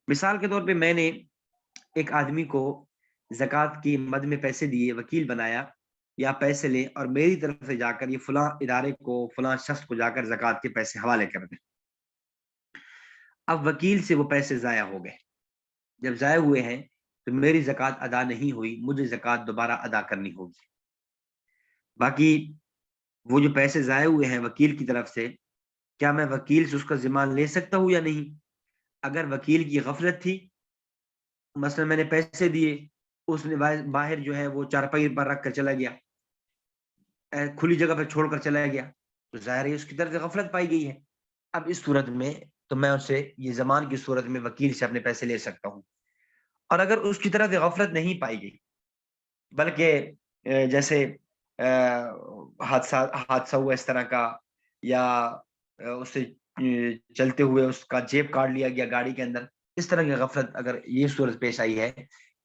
مثال کے طور پہ میں نے ایک آدمی کو زکوٰۃ کی مد میں پیسے دیے، وکیل بنایا یا پیسے لے اور میری طرف سے جا کر یہ فلاں ادارے کو فلاں شخص کو جا کر زکوٰۃ کے پیسے حوالے کر دیں. اب وکیل سے وہ پیسے ضائع ہو گئے، جب ضائع ہوئے ہیں تو میری زکوٰۃ ادا نہیں ہوئی، مجھے زکوٰۃ دوبارہ ادا کرنی ہوگی. باقی وہ جو پیسے ضائع ہوئے ہیں وکیل کی طرف سے، کیا میں وکیل سے اس کا ذمہ لے سکتا ہوں یا نہیں؟ اگر وکیل کی غفلت تھی، مثلا میں نے پیسے دیے، اس نے باہر جو ہے وہ چارپائی پر رکھ کر چلا گیا، کھلی جگہ پہ چھوڑ کر چلا گیا، تو ظاہر ہے اس کی طرف سے غفلت پائی گئی ہے۔ اب اس صورت میں تو میں اس سے یہ ضمان کی صورت میں وکیل سے اپنے پیسے لے سکتا ہوں۔ اور اگر اس کی طرف سے غفلت نہیں پائی گئی، بلکہ جیسے حادثہ ہوا اس طرح کا، یا اس سے چلتے ہوئے اس کا جیب کاٹ لیا گیا گاڑی کے اندر، اس طرح کی غفلت اگر یہ صورت پیش آئی ہے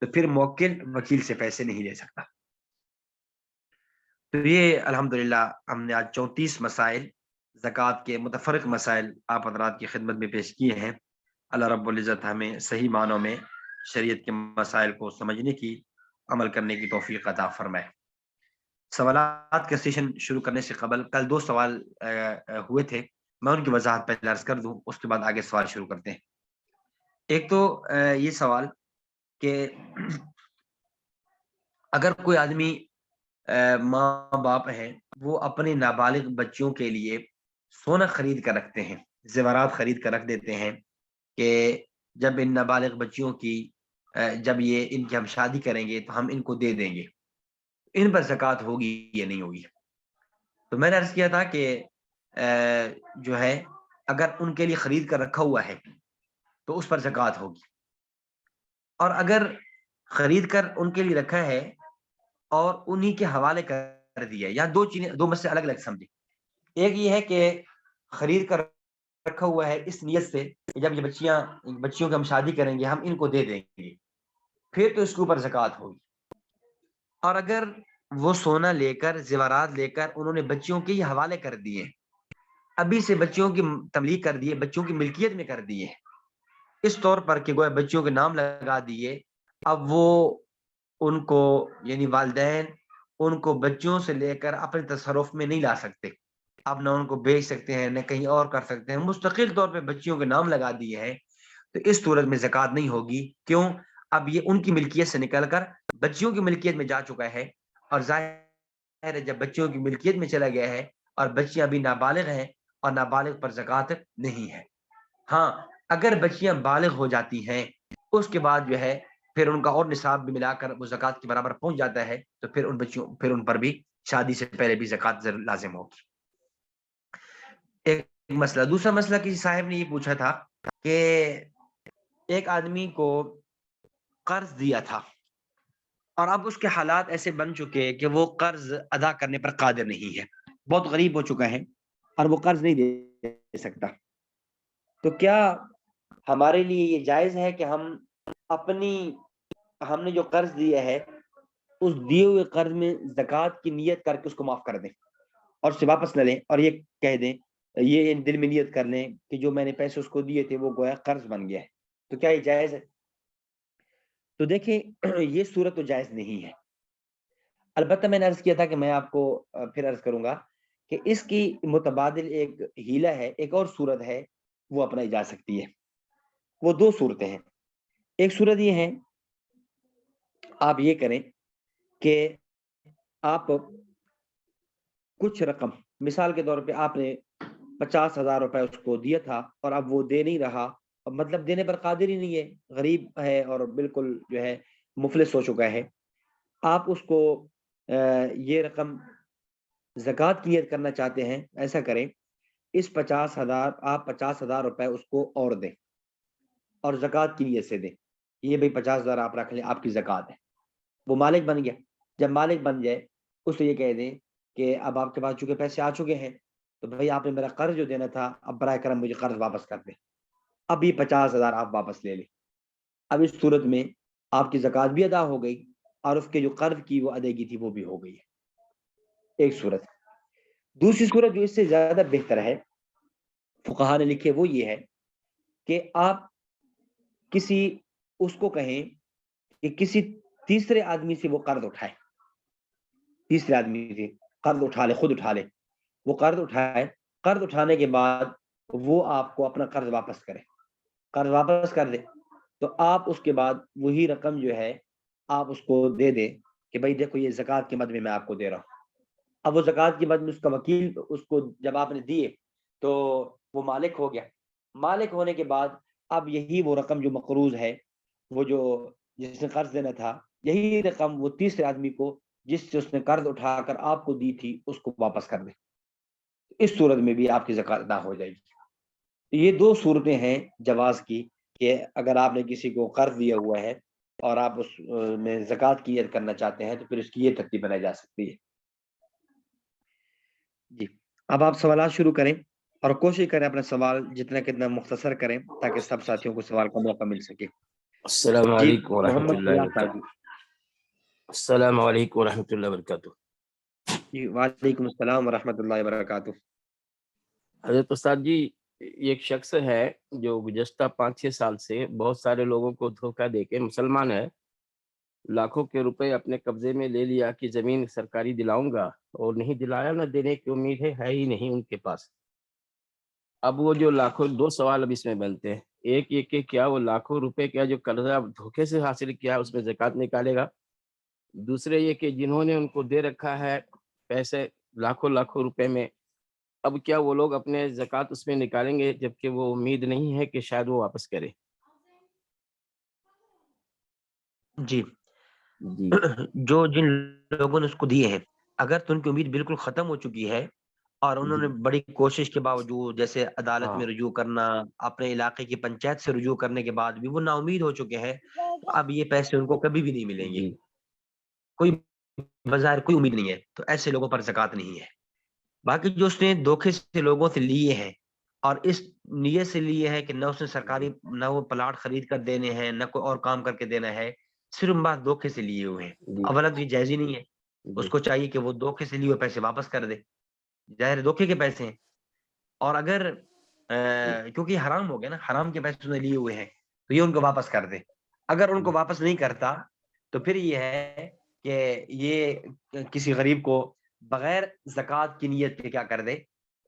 تو پھر موکل وکیل سے پیسے نہیں لے سکتا۔ تو یہ الحمدللہ ہم نے آج 34 مسائل زکوٰۃ کے متفرق مسائل آپ حضرات کی خدمت میں پیش کیے ہیں۔ اللہ رب العزت ہمیں صحیح معنوں میں شریعت کے مسائل کو سمجھنے کی، عمل کرنے کی توفیق عطا فرمائے۔ سوالات کا سیشن شروع کرنے سے قبل کل 2 سوال ہوئے تھے، میں ان کی وضاحت پہلے عرض کر دوں، اس کے بعد آگے سوال شروع کرتے ہیں۔ ایک تو یہ سوال کہ اگر کوئی آدمی ماں باپ ہیں، وہ اپنے نابالغ بچوں کے لیے سونا خرید کر رکھتے ہیں، زیورات خرید کر رکھ دیتے ہیں کہ جب ان نابالغ بچیوں کی جب یہ ان کی ہم شادی کریں گے تو ہم ان کو دے دیں گے، ان پر زکوٰۃ ہوگی یا نہیں ہوگی؟ تو میں نے عرض کیا تھا کہ جو ہے اگر ان کے لیے خرید کر رکھا ہوا ہے تو اس پر زکوٰۃ ہوگی، اور اگر خرید کر ان کے لیے رکھا ہے اور انہی کے حوالے کر دیا، یا دو چیزیں، دو مسئلے الگ الگ سمجھیں۔ ایک یہ ہے کہ خرید کر رکھا ہوا ہے اس نیت سے کہ جب یہ بچیوں کی ہم شادی کریں گے ہم ان کو دے دیں گے، پھر تو اس کے اوپر زکوٰۃ ہوگی۔ اور اگر وہ سونا لے کر، زیورات لے کر انہوں نے بچیوں کے ہی حوالے کر دیے، ابھی سے بچیوں کی تملیک کر دیے، بچوں کی ملکیت میں کر دیے، اس طور پر کہ گویا بچوں کے نام لگا دیے، اب وہ ان کو یعنی والدین ان کو بچوں سے لے کر اپنے تصرف میں نہیں لا سکتے، اب نہ ان کو بیچ سکتے ہیں نہ کہیں اور کر سکتے ہیں، مستقل طور پہ بچیوں کے نام لگا دیے ہیں، تو اس صورت میں زکوٰۃ نہیں ہوگی۔ کیوں؟ اب یہ ان کی ملکیت سے نکل کر بچیوں کی ملکیت میں جا چکا ہے، اور ظاہر ہے جب بچیوں کی ملکیت میں چلا گیا ہے اور بچیاں ابھی نابالغ ہیں اور نابالغ پر زکوٰۃ نہیں ہے۔ ہاں، اگر بچیاں بالغ ہو جاتی ہیں اس کے بعد جو ہے پھر ان کا اور نصاب بھی ملا کر وہ زکوٰۃ کے برابر پہنچ جاتا ہے، تو پھر ان بچیوں پھر ان پر بھی شادی سے پہلے بھی زکوٰۃ لازم ہوگی۔ ایک مسئلہ۔ دوسرا مسئلہ کسی صاحب نے یہ پوچھا تھا کہ ایک آدمی کو قرض دیا تھا اور اب اس کے حالات ایسے بن چکے کہ وہ قرض ادا کرنے پر قادر نہیں ہے، بہت غریب ہو چکا ہے اور وہ قرض نہیں دے سکتا، تو کیا ہمارے لیے یہ جائز ہے کہ ہم نے جو قرض دیا ہے اس دیے ہوئے قرض میں زکوٰۃ کی نیت کر کے اس کو معاف کر دیں اور اسے واپس نہ لیں، اور یہ کہہ دیں، یہ دل میں نیت کر لیں کہ جو میں نے پیسے اس کو دیے تھے وہ گویا قرض بن گیا ہے، تو کیا یہ جائز ہے؟ تو دیکھیں یہ صورت تو جائز نہیں ہے۔ البتہ میں نے عرض کیا تھا کہ میں آپ کو پھر عرض کروں گا کہ اس کی متبادل ایک ہیلہ ہے، ایک اور صورت ہے وہ اپنائی جا سکتی ہے۔ وہ 2 صورتیں ہیں۔ ایک صورت یہ ہے، آپ یہ کریں کہ آپ کچھ رقم، مثال کے طور پہ آپ نے 50,000 روپے اس کو دیا تھا اور اب وہ دے نہیں رہا، مطلب دینے پر قادر ہی نہیں ہے، غریب ہے اور بالکل جو ہے مفلس ہو چکا ہے، آپ اس کو یہ رقم زکوٰۃ کی نیت کرنا چاہتے ہیں، ایسا کریں، اس 50,000 آپ 50,000 روپے اس کو اور دیں اور زکوٰۃ کی نیت سے دیں، یہ بھئی 50,000 آپ رکھ لیں، آپ کی زکوٰۃ ہے۔ وہ مالک بن گیا، جب مالک بن جائے اس سے یہ کہہ دیں کہ اب آپ کے پاس چونکہ پیسے آ چکے ہیں تو بھائی آپ نے میرا قرض جو دینا تھا اب برائے کرم مجھے قرض واپس کر دیں، اب یہ 50,000 آپ واپس لے لیں۔ اب اس صورت میں آپ کی زکوٰۃ بھی ادا ہو گئی اور اس کے جو قرض کی وہ ادائیگی تھی وہ بھی ہو گئی ہے، ایک صورت۔ دوسری صورت جو اس سے زیادہ بہتر ہے، فقہا نے لکھے، وہ یہ ہے کہ آپ کسی اس کو کہیں کہ کسی تیسرے آدمی سے وہ قرض اٹھائے، تیسرے آدمی سے قرض اٹھا لے، خود اٹھا لے، وہ قرض اٹھائے، قرض اٹھانے کے بعد وہ آپ کو اپنا قرض واپس کرے، قرض واپس کر دے، تو آپ اس کے بعد وہی رقم جو ہے آپ اس کو دے دیں کہ بھائی دیکھو یہ زکوٰۃ کے مد میں آپ کو دے رہا ہوں، اب وہ زکوٰۃ کے بعد میں اس کا وکیل اس کو جب آپ نے دیے تو وہ مالک ہو گیا. مالک ہونے کے بعد اب یہی وہ رقم جو مقروض ہے، وہ جو جس نے قرض دینا تھا، یہی رقم وہ تیسرے آدمی کو جس سے اس نے قرض اٹھا کر آپ کو دی تھی اس کو واپس کر دے. اس صورت میں بھی آپ کی زکوٰۃ ادا ہو جائے گی. یہ دو صورتیں ہیں جواز کی، کہ اگر آپ نے کسی کو قرض دیا ہوا ہے اور آپ اس میں زکوٰۃ کی ایڈ کرنا چاہتے ہیں تو پھر اس کی یہ ترتیب بنائی جا سکتی ہے. جی، اب آپ سوالات شروع کریں اور کوشش کریں اپنا سوال جتنا کتنا مختصر کریں تاکہ سب ساتھیوں کو سوال کا موقع مل سکے. السلام جی علیکم ورحمۃ محمد اللہ فیاض وبرکاتہ. صاحب. السلام علیکم ورحمۃ اللہ وبرکاتہ. جی وعلیکم السلام ورحمۃ اللہ وبرکاتہ. حضرت استاد جی، ایک شخص ہے جو گزشتہ 5-6 سال سے بہت سارے لوگوں کو دھوکہ دے کے، مسلمان ہے، لاکھوں کے روپے اپنے قبضے میں لے لیا کہ زمین سرکاری دلاؤں گا، اور نہیں دلایا، نہ دینے کی امید ہے ہی نہیں ان کے پاس. اب وہ جو لاکھوں، دو سوال اب اس میں بنتے ہیں. ایک یہ کہ کیا وہ لاکھوں روپے کیا جو قرضہ دھوکے سے حاصل کیا اس میں زکوٰۃ نکالے گا؟ دوسرے یہ کہ جنہوں نے ان کو دے رکھا ہے پیسے لاکھوں روپے میں، اب کیا وہ لوگ اپنے زکوٰۃ اس میں نکالیں گے جبکہ وہ امید نہیں ہے کہ شاید وہ واپس کرے؟ جی جی جو جن لوگوں نے اس کو دیے ہیں، اگر تو ان کی امید بالکل ختم ہو چکی ہے اور انہوں نے جی بڑی کوشش کے باوجود جیسے عدالت ہاں میں رجوع کرنا، اپنے علاقے کی پنچایت سے رجوع کرنے کے بعد بھی وہ نا امید ہو چکے ہیں، تو اب یہ پیسے ان کو کبھی بھی نہیں ملیں گے. جی کوئی بظاہر کوئی امید نہیں ہے، تو ایسے لوگوں پر زکوٰۃ نہیں ہے. باقی جو اس نے دھوکے سے لوگوں سے لیے ہیں اور اس نیت سے لیے ہیں کہ نہ اس نے سرکاری، نہ وہ پلاٹ خرید کر دینے ہیں، نہ کوئی اور کام کر کے دینا ہے، صرف بات دھوکے سے لیے ہوئے ہیں، جی اولا تو یہ جائز ہی نہیں ہے. اس جی کو چاہیے کہ وہ دھوکے سے لیے ہوئے پیسے واپس کر دے. ظاہر دھوکے کے پیسے ہیں، اور اگر کیونکہ یہ حرام ہو گیا نا، حرام کے پیسے انہیں لیے ہوئے ہیں، تو یہ ان کو واپس کر دے. اگر ان کو واپس نہیں کرتا تو پھر یہ ہے کہ یہ کسی غریب کو بغیر زکوٰۃ کی نیت کے کیا کر دے،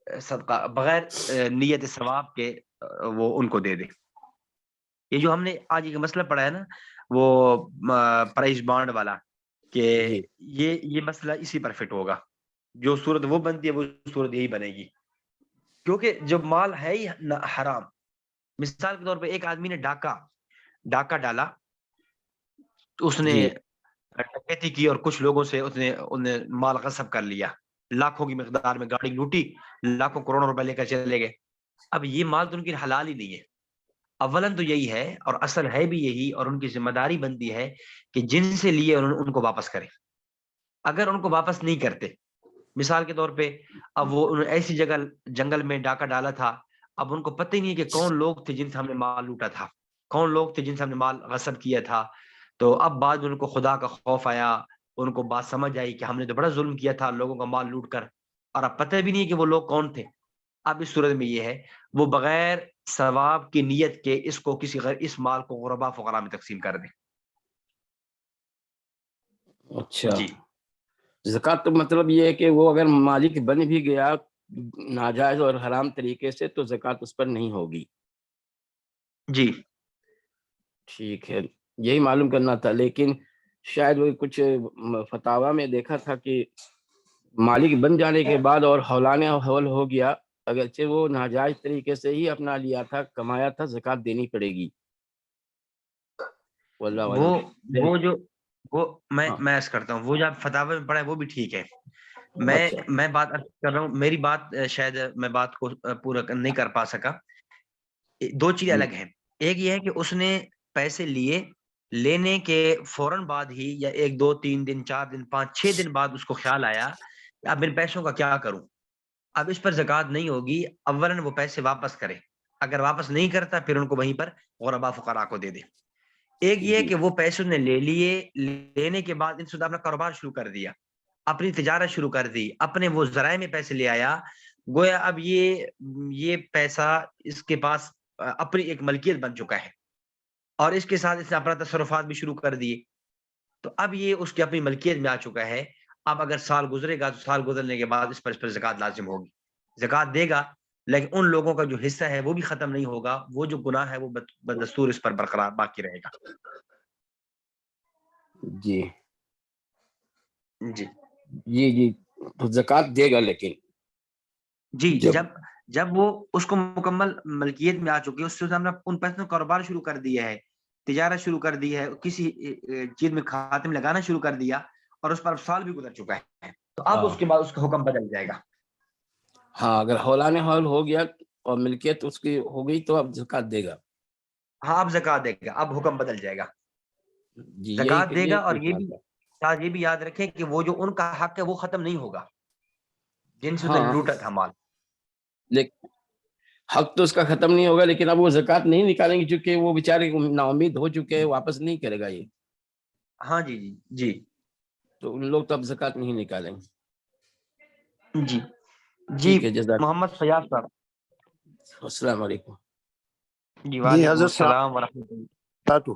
صدقہ بغیر نیت ثواب کے وہ ان کو دے دے. یہ جو ہم نے آج ایک مسئلہ پڑھا ہے نا، وہ پرائز بانڈ والا، کہ جی یہ مسئلہ اسی پر فٹ ہوگا. جو صورت وہ بنتی ہے وہ صورت یہی بنے گی، کیونکہ جب مال ہے ہی حرام. مثال کے طور پہ ایک آدمی نے ڈاکہ ڈالا، تو اس نے جی ڈکیتی کی اور کچھ لوگوں سے انہیں مال غصب کر لیا، لاکھوں کی مقدار میں گاڑی لوٹی، لاکھوں کروڑوں روپے لے کر چلے گئے. اب یہ مال تو ان کی حلال ہی نہیں ہے. اولاً تو یہی ہے اور اصل ہے بھی یہی، اور ان کی ذمہ داری بنتی ہے کہ جن سے لیے ان کو واپس کریں. اگر ان کو واپس نہیں کرتے، مثال کے طور پہ اب وہ انہوں نے ایسی جگہ جنگل میں ڈاکہ ڈالا تھا، اب ان کو پتہ ہی نہیں ہے کہ کون لوگ تھے جن سے ہم نے مال لوٹا تھا، کون لوگ تھے جن سے ہم نے مال غصب کیا تھا. تو اب بعد میں ان کو خدا کا خوف آیا، ان کو بات سمجھ آئی کہ ہم نے تو بڑا ظلم کیا تھا لوگوں کا مال لوٹ کر، اور اب پتہ بھی نہیں ہے کہ وہ لوگ کون تھے. اب اس صورت میں یہ ہے وہ بغیر ثواب کی نیت کے اس کو اس مال کو غربا فقراء میں تقسیم کر دیں. اچھا، جی زکوٰۃ تو مطلب یہ ہے کہ وہ اگر مالک بن بھی گیا ناجائز اور حرام طریقے سے تو زکوٰۃ اس پر نہیں ہوگی. جی ٹھیک ہے، یہی معلوم کرنا تھا. لیکن شاید وہ کچھ فتاوی میں دیکھا تھا کہ مالک بن جانے کے بعد اور حولانہ حول ہو گیا، اگرچہ وہ ناجائز طریقے سے ہی اپنا لیا تھا، کمایا تھا، زکوٰۃ دینی پڑے گی. واللہ وہ عالم. وہ جو وہ ہاں میں عرض کرتا ہوں، وہ جو آپ فتاوی میں پڑھا ہے وہ بھی ٹھیک ہے. میں بات عرض کر رہا ہوں، میری بات شاید میں بات کو پورا نہیں کر پا سکا. دو چیزیں جی الگ ہیں. ایک یہ ہے کہ اس نے پیسے لینے کے فوراً بعد ہی، یا 1 2 3 دن 4 دن 5 6 دن بعد اس کو خیال آیا کہ اب ان پیسوں کا کیا کروں. اب اس پر زکوٰۃ نہیں ہوگی. اولاً وہ پیسے واپس کرے، اگر واپس نہیں کرتا پھر ان کو وہیں پر غربا فقراء کو دے دے. ایک یہ ہے جی کہ وہ پیسے نے لے لیے، لینے کے بعد ان سے اپنا کاروبار شروع کر دیا، اپنی تجارت شروع کر دی، اپنے وہ ذرائع میں پیسے لے آیا، گویا اب یہ پیسہ اس کے پاس اپنی ایک ملکیت بن چکا ہے، اور اس کے ساتھ اس نے اپنا تصرفات بھی شروع کر دیے. تو اب یہ اس کی اپنی ملکیت میں آ چکا ہے. اب اگر سال گزرے گا تو سال گزرنے کے بعد اس پر زکوٰۃ لازم ہوگی، زکوٰۃ دے گا، لیکن ان لوگوں کا جو حصہ ہے وہ بھی ختم نہیں ہوگا. وہ جو گناہ ہے وہ بدستور اس پر برقرار باقی رہے گا. جی جی جی جی تو زکوٰۃ دے گا، لیکن جی جب وہ اس کو مکمل ملکیت میں آ چکی ہے، اس سے ہم نے ان پیسوں کا کاروبار شروع کر دیا ہے، تجارت شروع کر دی ہے، کسی چیز میں خاتم لگانا شروع کر دیا، اور اس پر سال بھی گزر چکا ہے، تو اب اس کے بعد اس کا حکم بدل جائے گا۔ ہاں، اگر ہولان حول ہو گیا اور ملکیت اس کی ہو گئی تو اب زکوٰۃ دے گا۔ ہاں اب زکوٰۃ دے گا، اب حکم بدل جائے گا، جی زکوٰۃ دے گا، اور پوچھنا تھا۔ یہ بھی یاد رکھیں کہ وہ جو ان کا حق ہے وہ ختم نہیں ہوگا، جن سے ہاں، لوٹا تھا مال۔ لیکن حق تو اس کا ختم نہیں ہوگا، لیکن اب وہ زکوٰۃ نہیں نکالیں گے چونکہ وہ بیچارے نا امید ہو چکے ہیں، واپس نہیں کرے گا یہ، ہاں جی جی جی تو ان لوگ تو اب زکوٰۃ نہیں نکالیں گے۔ جی جی ٹھیک ہے، جزاک محمد فیاض صاحب۔ السلام علیکم۔ جی جی وعلیکم حضرت السلام ورحمۃ اللہ۔ اللہ۔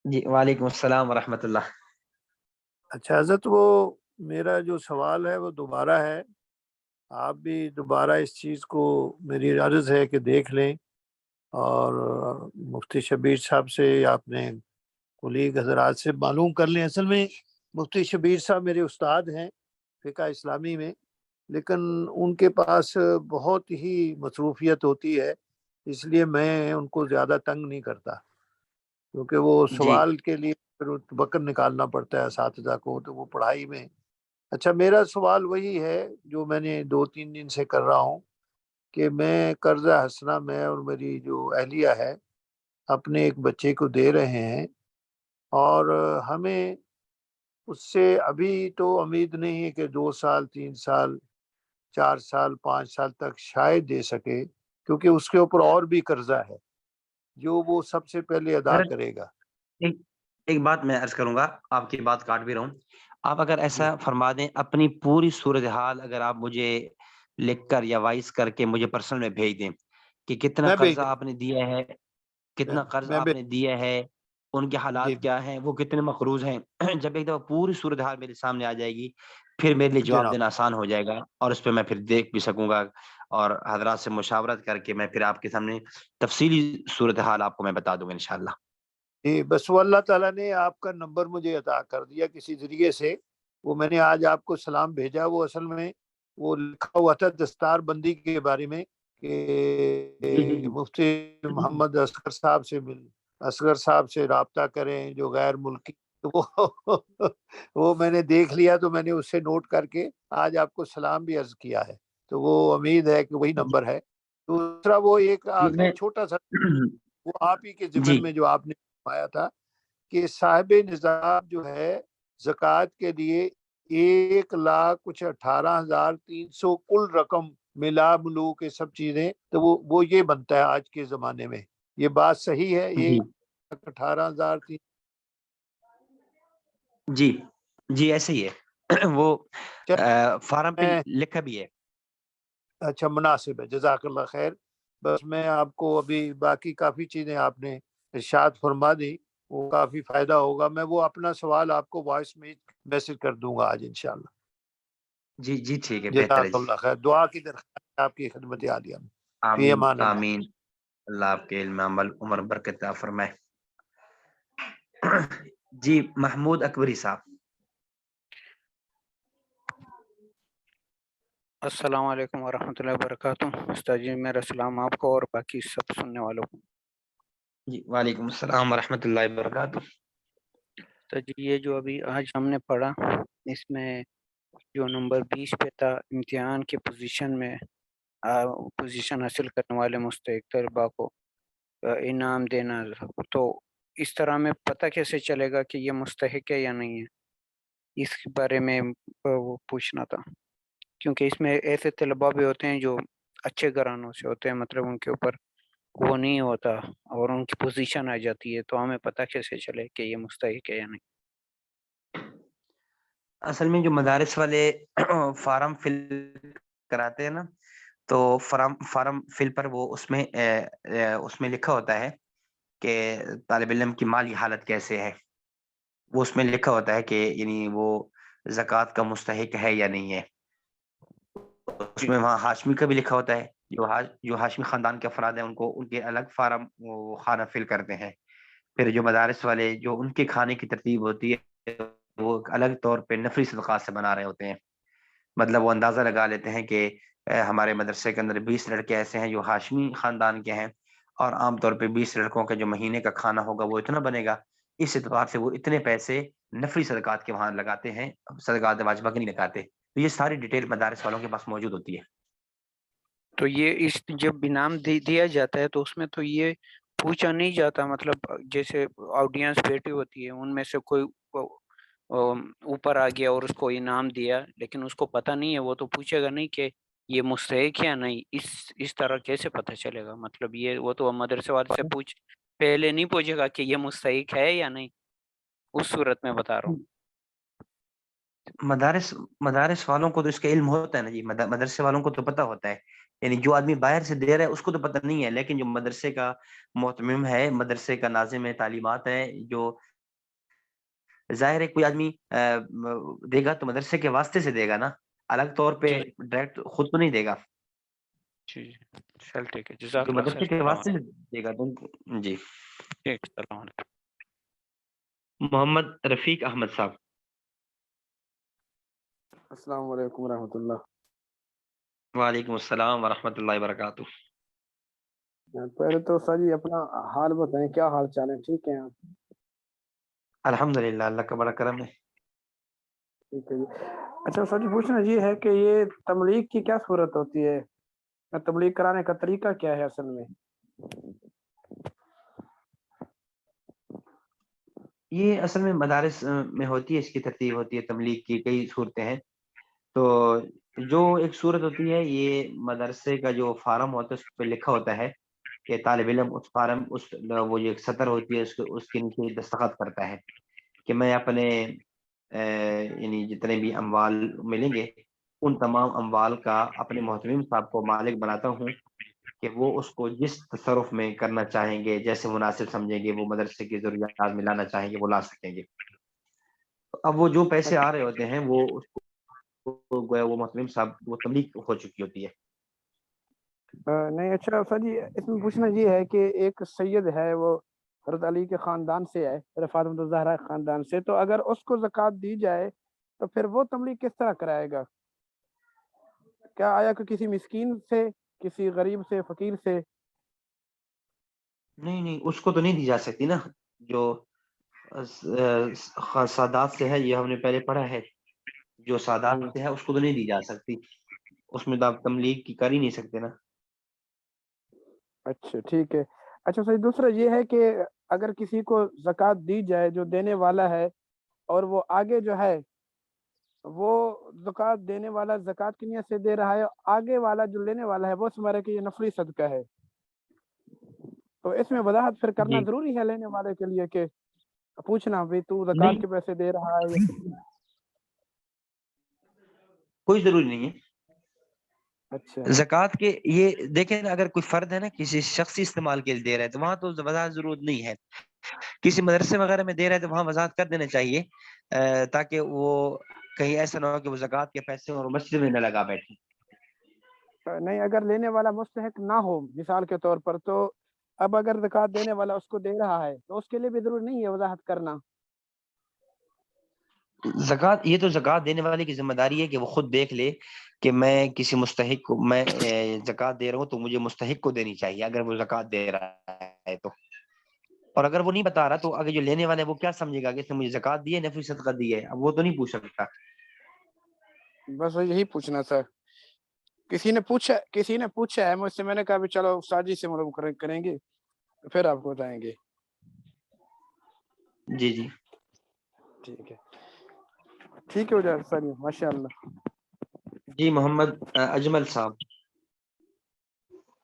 جی وعلیکم السلام ورحمۃ اللہ۔ اچھا حضرت، وہ میرا جو سوال ہے وہ دوبارہ ہے، آپ بھی دوبارہ اس چیز کو میری عرض ہے کہ دیکھ لیں، اور مفتی شبیر صاحب سے یا اپنے کولیگ حضرات سے معلوم کر لیں۔ اصل میں مفتی شبیر صاحب میرے استاد ہیں فقہ اسلامی میں، لیکن ان کے پاس بہت ہی مصروفیت ہوتی ہے، اس لیے میں ان کو زیادہ تنگ نہیں کرتا، کیونکہ وہ جی سوال کے لیے پھر وقت نکالنا پڑتا ہے اساتذہ کو، تو وہ پڑھائی میں۔ اچھا، میرا سوال وہی ہے جو میں نے 2-3 دن سے کر رہا ہوں، کہ میں قرضہ حسنہ میں اور میری جو اہلیہ ہے اپنے ایک بچے کو دے رہے ہیں، اور ہمیں اس سے ابھی تو امید نہیں ہے کہ 2 سال 3 سال 4 سال 5 سال تک شاید دے سکے، کیونکہ اس کے اوپر اور بھی قرضہ ہے جو وہ سب سے پہلے ادا حضرت، کرے گا۔ ایک بات میں عرض کروں گا، آپ کی بات کاٹ بھی رہا ہوں، آپ اگر جی ایسا فرما دیں اپنی پوری صورتحال اگر آپ مجھے لکھ کر یا وائس کر کے مجھے پرسنل میں بھیج دیں کہ کتنا میں بھیج قرضہ آپ نے دیا ہے، دیں کتنا قرض میں آپ نے دیا ہے، ان کے جی حالات کیا ہیں، وہ کتنے مقروض ہیں، جب ایک دفعہ پوری صورتحال میرے سامنے آ جائے گی، پھر میرے لیے جواب جناب، دینا آسان ہو جائے گا، اور اس پہ میں پھر دیکھ بھی سکوں گا، اور حضرات سے مشاورت کر کے میں پھر آپ کے سامنے تفصیلی صورتحال آپ کو میں بتا دوں گا انشاءاللہ۔ جی بس وہ اللہ تعالیٰ نے آپ کا نمبر مجھے عطا کر دیا کسی ذریعے سے، وہ میں نے آج آپ کو سلام بھیجا، وہ اصل میں وہ لکھا ہوا تھا دستار بندی کے بارے میں، جی جی کہ مفتی محمد اصغر صاحب سے رابطہ کریں جو غیر ملکی، تو وہ میں نے دیکھ لیا، تو میں نے اس سے نوٹ کر کے آج آپ کو سلام بھی عرض کیا ہے، تو وہ امید ہے کہ وہی جی نمبر ہے۔ دوسرا وہ ایک جی آخری میں چھوٹا سا، وہ آپ ہی کے جی ضمن میں جو آپ نے فرمایا تھا کہ صاحب نصاب جو ہے زکوٰۃ کے لیے 1,18,300 کل رقم ملا ملو کے سب چیزیں، تو وہ یہ بنتا ہے آج کے زمانے میں، یہ بات صحیح ہے؟ جی 1,18,300 جی جی ایسے ہی ہے وہ فارم پہ لکھا بھی ہے۔ اچھا، مناسب ہے، جزاک اللہ خیر۔ بس میں آپ کو ابھی باقی کافی چیزیں آپ نے ارشاد فرما دی، وہ کافی فائدہ ہوگا، میں وہ اپنا سوال آپ کو وائس میں میسج کر دوں گا آج انشاءاللہ۔ جی جی ٹھیک ہے، بہتر ہے جزاک جی۔ اللہ خیر، دعا کی درخواست ہے آپ کی خدمت عالیہ میں۔ فی آمین امان اللہ۔ آمین، اللہ آپ کے علم عمل عمر برکت عطا فرمائے۔ جی محمود اکبری صاحب۔ السلام علیکم ورحمۃ اللہ وبرکاتہ۔ استاد جی میرا سلام آپ کو اور باقی سب سننے والوں کو۔ جی وعلیکم السلام ورحمۃ اللہ وبرکاتہ۔ تو جی یہ جو ابھی آج ہم نے پڑھا، اس میں جو نمبر 20 پہ تھا امتحان کی پوزیشن میں پوزیشن حاصل کرنے والے مستحق طلباء کو انعام دینا، تو اس طرح میں پتہ کیسے چلے گا کہ یہ مستحق ہے یا نہیں ہے، اس کے بارے میں وہ پوچھنا تھا، کیونکہ اس میں ایسے طلباء بھی ہوتے ہیں جو اچھے گھرانوں سے ہوتے ہیں، مطلب ان کے اوپر وہ نہیں ہوتا اور ان کی پوزیشن آ جاتی ہے، تو ہمیں پتہ کیسے چلے کہ یہ مستحق ہے یا نہیں؟ اصل میں جو مدارس والے فارم فل کراتے ہیں نا، تو فارم فل پر وہ اس میں لکھا ہوتا ہے کہ طالب علم کی مالی حالت کیسے ہے، وہ اس میں لکھا ہوتا ہے کہ یعنی وہ زکوٰۃ کا مستحق ہے یا نہیں ہے، اس میں وہاں ہاشمی کا بھی لکھا ہوتا ہے، جو ہاشمی خاندان کے افراد ہیں ان کے الگ فارم وہ خانہ فل کرتے ہیں، پھر جو مدارس والے جو ان کے کھانے کی ترتیب ہوتی ہے وہ الگ طور پہ نفری صدقات سے بنا رہے ہوتے ہیں، مطلب وہ اندازہ لگا لیتے ہیں کہ ہمارے مدرسے کے اندر 20 لڑکے ایسے ہیں جو ہاشمی خاندان کے ہیں، اور عام طور پہ 20 لڑکوں کا جو مہینے کا کھانا ہوگا وہ اتنا بنے گا، اس اعتبار سے وہ اتنے پیسے نفلی صدقات کے وہاں لگاتے ہیں، صدقات واجبہ کے نہیں لگاتے. تو یہ ساری ڈیٹیل مدارس والوں کے پاس موجود ہوتی ہے. تو یہ اس جب انعام دیا جاتا ہے تو اس میں تو یہ پوچھا نہیں جاتا، مطلب جیسے آڈینس بیٹھی ہوتی ہے ان میں سے کوئی اوپر آ گیا اور اس کو انعام دیا، لیکن اس کو پتہ نہیں ہے، وہ تو پوچھے گا نہیں کہ یہ مستحق ہے نہیں، اس طرح کیسے پتہ چلے گا؟ مطلب یہ وہ تو مدرسے والے سے پہلے نہیں پوچھے گا کہ یہ مستحق ہے یا نہیں، اس صورت میں بتا رہا ہوں. مدارس والوں کو تو اس کا علم ہوتا ہے نا جی، مدرسے والوں کو تو پتہ ہوتا ہے، یعنی جو آدمی باہر سے دے رہا ہے اس کو تو پتہ نہیں ہے، لیکن جو مدرسے کا محتمم ہے، مدرسے کا ناظم تعلیمات ہے، جو ظاہر ہے کوئی آدمی دے گا تو مدرسے کے واسطے سے دے گا نا، الگ طور پہ ڈائریکٹ خود تو نہیں دے گا. جی چل ٹھیک ہے، جزاک جو اللہ مدرسے کے واسطے سے دے گا تو جی. ٹھیک، السلام علیکم. محمد رفیق احمد صاحب. السلام علیکم ورحمۃ اللہ. وعلیکم السلام ورحمۃ اللہ وبرکاتہ. پہلے تو سر جی اپنا حال بتائیں، کیا حال چال ہے؟ ٹھیک ہے آپ؟ الحمدللہ، اللہ کا بڑا کرم ہے. ٹھیک ہے جی. اچھا سر جی، پوچھنا یہ ہے کہ یہ تبلیغ کی کیا صورت ہوتی ہے، تبلیغ کرانے کا طریقہ کیا ہے اصل میں؟ یہ اصل میں مدارس میں ہوتی ہے، اس کی ترتیب ہوتی ہے. تبلیغ کی کئی صورتیں ہیں. تو جو ایک صورت ہوتی ہے، یہ مدرسے کا جو فارم ہوتا ہے اس پہ لکھا ہوتا ہے کہ طالب علم اس فارم وہ جو ایک سطر ہوتی ہے اس کے نیچے دستخط کرتا ہے کہ میں اپنے یعنی جتنے بھی اموال ملیں گے ان تمام اموال کا اپنے محتمم صاحب کو مالک بناتا ہوں کہ وہ اس کو جس تصرف میں کرنا چاہیں گے، جیسے مناسب سمجھیں گے، وہ مدرسے کی ضروریات میں لانا چاہیں گے وہ لا سکیں گے. اب وہ جو پیسے آ رہے ہوتے ہیں وہ اس کو گویا وہ محتمم صاحب وہ تبلیغ ہو چکی ہوتی ہے. نہیں اچھا سر جی، اس میں پوچھنا یہ ہے کہ ایک سید ہے، وہ حضرت علی کے خاندان سے ہے، فاطمہ الزہرا خاندان سے، تو اگر اس کو زکوٰۃ دی جائے تو پھر وہ تبلیغ کس طرح کرائے گا؟ کیا آیا کہ کسی مسکین سے، کسی غریب سے، فقیر سے؟ نہیں، اس کو تو نہیں دی جا سکتی نا. جو سادات سے ہے، یہ ہم نے پہلے پڑھا ہے، جو سادات سے ہے اس کو تو نہیں دی جا سکتی، اس میں تو آپ تبلیغ کی کر ہی نہیں سکتے نا. اچھا ٹھیک ہے. اچھا سر دوسرا یہ ہے کہ اگر کسی کو زکوٰۃ دی جائے، جو دینے والا ہے اور وہ آگے جو ہے وہ زکوٰۃ دینے والا زکوٰۃ کی نیت سے دے رہا ہے، آگے والا جو لینے والا ہے وہ سمجھ کہ یہ نفلی صدقہ ہے، تو اس میں وضاحت پھر کرنا جی ضروری ہے لینے والے کے لیے کہ پوچھنا بھی تو زکوٰۃ نہیں، کے پیسے دے رہا ہے؟ کوئی ضروری نہیں ہے. اچھا زکوٰۃ کے یہ دیکھیں نا، اگر کوئی فرد ہے نا کسی شخصی استعمال کے لیے دے رہا ہے تو وہاں تو وضاحت ضرورت نہیں ہے. کسی مدرسے وغیرہ میں دے رہا ہے تو وہاں وضاحت کر دینا چاہیے تاکہ وہ کہیں ایسا نہ ہو کہ وہ زکوٰۃ کے پیسے اور مسجد میں نہ لگا بیٹھے. نہیں، اگر لینے والا مستحق نہ ہو مثال کے طور پر، تو اب اگر زکوٰۃ دینے والا اس کو دے رہا ہے تو اس کے لیے بھی ضروری نہیں ہے وضاحت کرنا؟ زکوٰۃ یہ تو زکوٰۃ دینے والے کی ذمہ داری ہے کہ وہ خود دیکھ لے کہ میں کسی مستحق کو میں زکوٰۃ دے رہا ہوں تو مجھے مستحق کو دینی چاہیے اگر وہ زکوٰۃ دے رہا ہے تو. اور اگر وہ نہیں بتا رہا تو اگر جو لینے والے وہ کیا سمجھے گا کہ اس نے مجھے زکوٰۃ دی ہے نفلی صدقہ دی ہے؟ اب وہ تو نہیں پوچھ سکتا. بس یہی پوچھنا تھا. کسی نے پوچھا ہے مجھ سے، میں نے کہا بھی چلو استاد جی سے معلوم کریں گے پھر آپ کو بتائیں گے. جی ٹھیک ہے ہو جائے سر، ماشاء اللہ. جی محمد اجمل صاحب.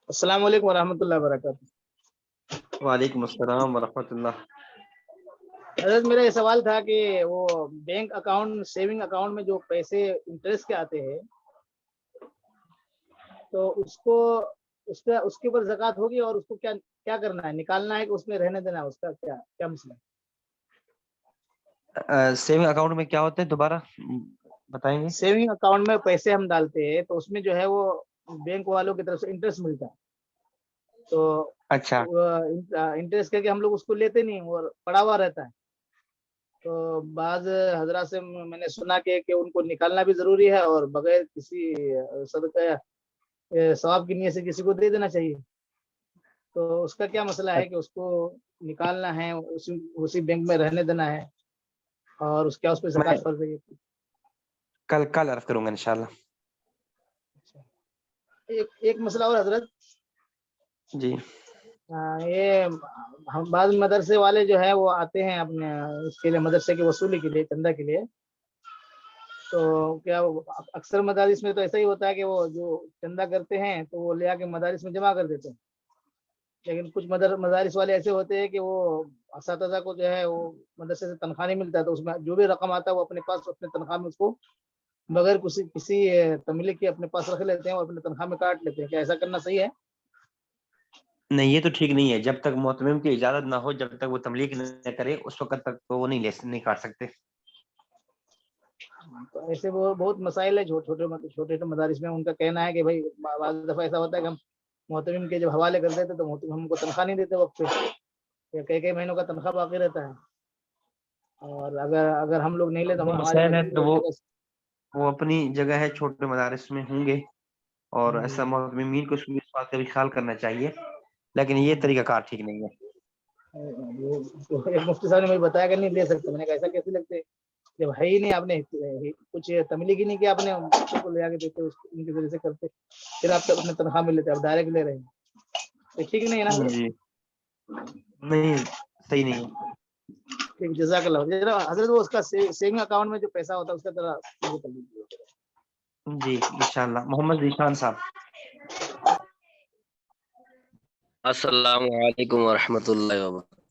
السلام علیکم ورحمۃ اللہ وبرکاتہ. وعلیکم السلام ورحمۃ اللہ. حضرت میرا یہ سوال تھا کہ وہ بینک اکاؤنٹ سیونگ اکاؤنٹ میں جو پیسے انٹرسٹ کے آتے ہیں تو اس کے اوپر زکوٰۃ ہوگی، اور اس کو کیا کرنا ہے؟ نکالنا ہے کہ اس میں رہنے دینا ہے؟ اس کا کیا مسئلہ ہے؟ سیونگ اکاؤنٹ میں کیا ہوتا ہے دوبارہ بتائیں گے؟ سیونگ اکاؤنٹ میں پیسے ہم ڈالتے ہیں تو اس میں جو ہے وہ بینک والوں کی طرف سے انٹرسٹ ملتا ہے، تو اچھا انٹرسٹ کر کے ہم لوگ اس کو لیتے نہیں اور پڑا ہوا رہتا ہے. تو بعض حضرات سے میں نے سنا کہ ان کو نکالنا بھی ضروری ہے اور بغیر کسی صدقہ ثواب کی نیت سے کسی کو دے دینا چاہیے. تو اس کا کیا مسئلہ ہے کہ اس کو نکالنا ہے, اسی بینک میں رہنے دینا ہے, اور اس پہ میں زکوٰۃ فرض ہے؟ کل عرض کروں گا انشاءاللہ. ایک مسئلہ اور حضرت, جی یہ ہم بعض مدرسے والے جو ہے وہ آتے ہیں اپنے اس کے لیے, مدرسے کی وصولی کے لیے, چندہ کے لیے. تو کیا اکثر مدارس میں تو ایسا ہی ہوتا ہے کہ وہ جو چندہ کرتے ہیں تو وہ لے آ کے مدارس میں جمع کر دیتے ہیں, لیکن کچھ مدارس والے ایسے ہوتے ہیں کہ وہ اساتذہ کو جو ہے وہ مدرسے سے تنخواہ نہیں ملتا ہے, تو اس میں جو بھی رقم آتا ہے وہ اپنے پاس اپنے تنخواہ میں اس کو بغیر کسی تملیغ کے اپنے پاس رکھ لیتے ہیں اور اپنے تنخواہ میں کاٹ لیتے ہیں. کیا ایسا کرنا صحیح ہے؟ نہیں, یہ تو ٹھیک نہیں ہے. جب تک معتمم کی اجازت نہ ہو, جب تک وہ تملیغ نہ کرے, اس وقت تک تو وہ نہیں کاٹ سکتے. تو ایسے وہ بہت مسائل ہے چھوٹے مدارس میں. ان کا کہنا ہے کہ بھائی بعض دفعہ ایسا ہوتا ہے کہ ہم محتمم کے جب حوالے کر دیتے تو محتمم ہم کو تنخواہ نہیں دیتے وقت پہ, یا کئی مہینوں کا تنخواہ باقی رہتا ہے, اور اگر ہم لوگ نہیں لے تو ہمارے مسائل ہے تو جگہ وہ اپنی جگہ ہے, چھوٹے مدارس میں ہوں گے, اور ایسا معتمین کو اس بات کا بھی خیال کرنا چاہیے, لیکن یہ طریقہ کار ٹھیک نہیں ہے. ایک مفتی صاحب نے مجھے بتایا کہ نہیں لے سکتے. میں نے کہا ایسا کیسے لگتے, جب ہے ہی نہیں, آپ نے کچھ تملیغ ہی نہیں کیا, آپ نے بچوں کو لے آ کے دیتے, ان کے ذریعے سے کرتے, پھر آپ اپنے تنخواہ میں لیتے, آپ ڈائریکٹ لے رہے ہیں, ٹھیک نہیں ہے نا حضرت؟ جی نہیں, صحیح نہیں ہے. ٹھیک, جزاک اللہ حضرت. وہ اس کا سیونگ اکاؤنٹ میں جو پیسہ ہوتا ہے اس کا ذرا مجھے کر دیجیے. جی انشاءاللہ. محمد ذیشان صاحب. السلام علیکم ورحمۃ اللہ وبرکاتہ.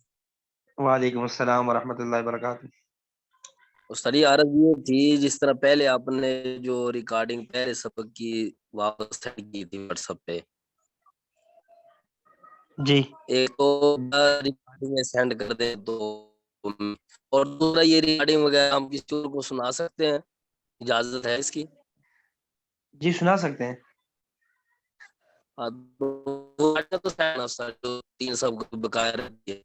وعلیکم السلام ورحمۃ اللہ وبرکاتہ. استاد عرض یہ تھی, جس طرح پہلے آپ نے جو ریکارڈنگ پہلے سبق کی واپس سینڈ کی تھی واٹس ایپ پہ, جی ایک تو ریکارڈنگ میں سینڈ کر دیں تو, اور دوسرا یہ ریکارڈنگ وغیرہ ہم کسی اور کو سنا سکتے ہیں, اجازت ہے اس کی؟ جی سنا سکتے ہیں. جو 3 سب بقایا رہتی ہے,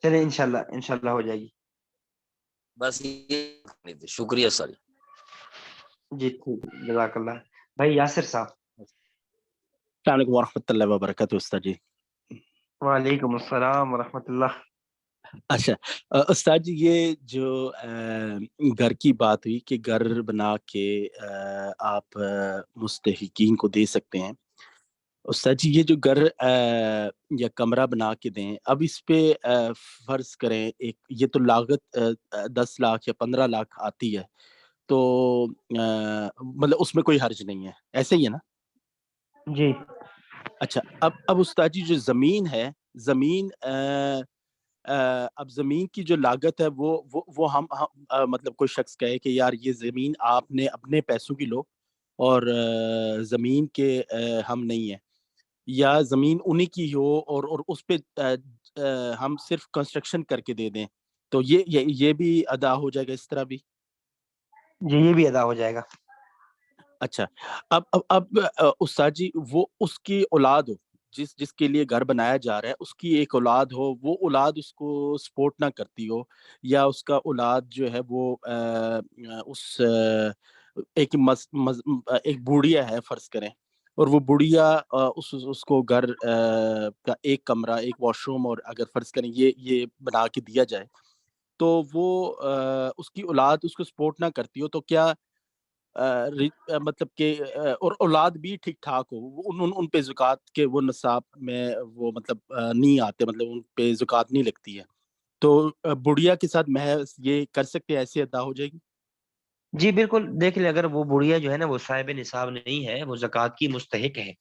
چلے انشاءاللہ ہو جائے گی. بس یہ شکریہ سر. جی ٹھیک, جزاک اللہ. بھائی یاسر صاحب. السلام علیکم ورحمۃ اللہ وبرکاتہ. استاد جی. وعلیکم السلام ورحمۃ اللہ. اچھا استاد جی, یہ جو گھر کی بات ہوئی کہ گھر بنا کے آپ مستحقین کو دے سکتے ہیں, استاد جی یہ جو گھر یا کمرہ بنا کے دیں, اب اس پہ فرض کریں ایک یہ تو لاگت 10 لاکھ یا 15 لاکھ آتی ہے, تو مطلب اس میں کوئی حرج نہیں ہے, ایسے ہی ہے نا؟ جی اچھا, اب استاد جی جو زمین ہے, زمین اب زمین کی جو لاگت ہے وہ ہم مطلب کوئی شخص کہے کہ یار یہ زمین آپ نے اپنے پیسوں کی لو اور زمین کے ہم نہیں ہیں, یا زمین انہی کی ہو اور اس پہ ہم صرف کنسٹرکشن کر کے دے دیں, تو یہ بھی ادا ہو جائے گا اس طرح بھی؟ جی یہ بھی ادا ہو جائے گا. اچھا, اب استاد جی وہ اس کی اولاد ہو, جس کے لیے گھر بنایا جا رہا ہے, اس کی ایک اولاد ہو, وہ اولاد اس کو سپورٹ نہ کرتی ہو, یا اس کا اولاد جو ہے وہ اس ایک بوڑھیا ہے فرض کریں, اور وہ بوڑھیا اس کو گھر کا ایک کمرہ, ایک واش روم, اور اگر فرض کریں یہ بنا کے دیا جائے, تو وہ اس کی اولاد اس کو سپورٹ نہ کرتی ہو, تو کیا مطلب کہ اور اولاد بھی ٹھیک ٹھاک ہو, ان پہ زکوٰۃ کے وہ نصاب میں وہ مطلب نہیں آتے, مطلب ان پہ زکوٰۃ نہیں لگتی ہے, تو بڑھیا کے ساتھ محض یہ کر سکتے ہیں, ایسے ادا ہو جائے گی؟ جی بالکل. دیکھ لیں, اگر وہ بڑھیا جو ہے نا وہ صاحب نصاب نہیں ہے, وہ زکوٰۃ کی مستحق ہے,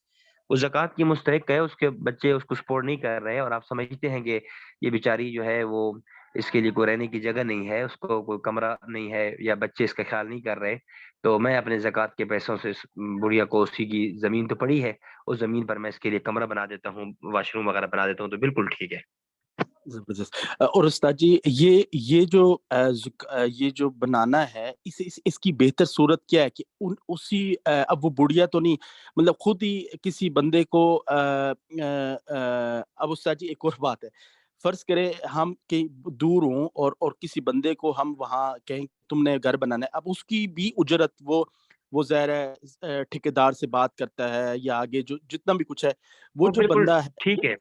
وہ زکوٰۃ کی مستحق ہے, اس کے بچے اس کو سپورٹ نہیں کر رہے, اور آپ سمجھتے ہیں کہ یہ بیچاری جو ہے وہ اس کے لیے کوئی رہنے کی جگہ نہیں ہے, اس کو کوئی کمرہ نہیں ہے, یا بچے اس کا خیال نہیں کر رہے, تو میں اپنے زکوٰۃ کے پیسوں سے بڑھیا کو, اسی کی زمین تو پڑی ہے, اس زمین پر میں اس کے لیے کمرہ بنا دیتا ہوں, واش روم وغیرہ بنا دیتا ہوں, تو بالکل ٹھیک ہے. زبردست. اور استاد جی یہ جو بنانا ہے, اس کی بہتر صورت کیا ہے کہ اسی اب وہ بڑھیا تو نہیں, مطلب خود ہی کسی بندے کو اب استاد جی ایک اور بات ہے, فرض کریں ہم کہیں دور ہوں اور کسی بندے کو ہم وہاں کہیں تم نے گھر بنانا ہے، اب اس کی بھی اجرت وہ ظاہر ہے ٹھیکیدار سے بات کرتا ہے یا آگے جو جتنا بھی کچھ ہے وہ جو بالکل بندہ ہے ٹھیک ہے،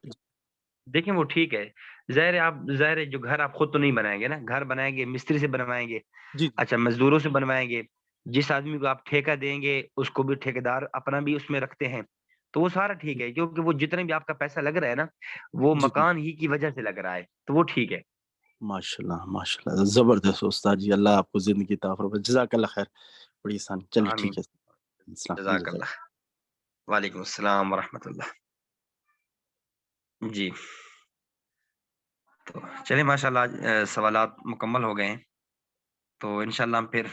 دیکھیں وہ ٹھیک ہے، ظاہر ہے جو گھر آپ خود تو نہیں بنائیں گے نا، گھر بنائیں گے مستری سے بنوائیں گے، جی اچھا مزدوروں سے بنوائیں گے، جس آدمی کو آپ ٹھیکہ دیں گے اس کو بھی ٹھیکیدار اپنا بھی اس میں رکھتے ہیں، تو وہ سارا ٹھیک ہے، کیونکہ وہ جتنے بھی آپ کا پیسہ لگ رہا ہے نا وہ جی مکان ہی کی وجہ سے لگ رہا ہے، تو وہ ٹھیک ہے۔ ماشاء اللہ زبردست استاد جی، اللہ آپ کو زندگی عطا فرمائے، جزاک اللہ خیر، بڑی آسانی، چلیے آمین، ٹھیک ہے، السلام جزاک اللہ، وعلیکم السلام ورحمۃ اللہ۔ جی تو چلیں ماشاء اللہ سوالات مکمل ہو گئے ہیں، تو انشاءاللہ ہم پھر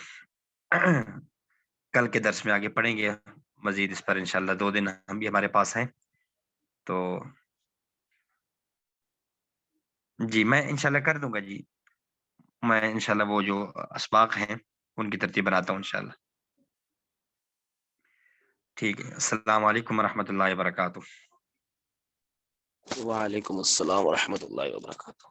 کل کے درس میں آگے پڑھیں گے مزید اس پر، انشاءاللہ 2 دن ہم بھی ہمارے پاس ہیں، تو جی میں انشاءاللہ کر دوں گا جی، میں انشاءاللہ وہ جو اسباق ہیں ان کی ترتیب بناتا ہوں انشاءاللہ۔ ٹھیک ہے، السلام علیکم ورحمۃ اللہ وبرکاتہ۔ وعلیکم السلام ورحمۃ اللہ وبرکاتہ۔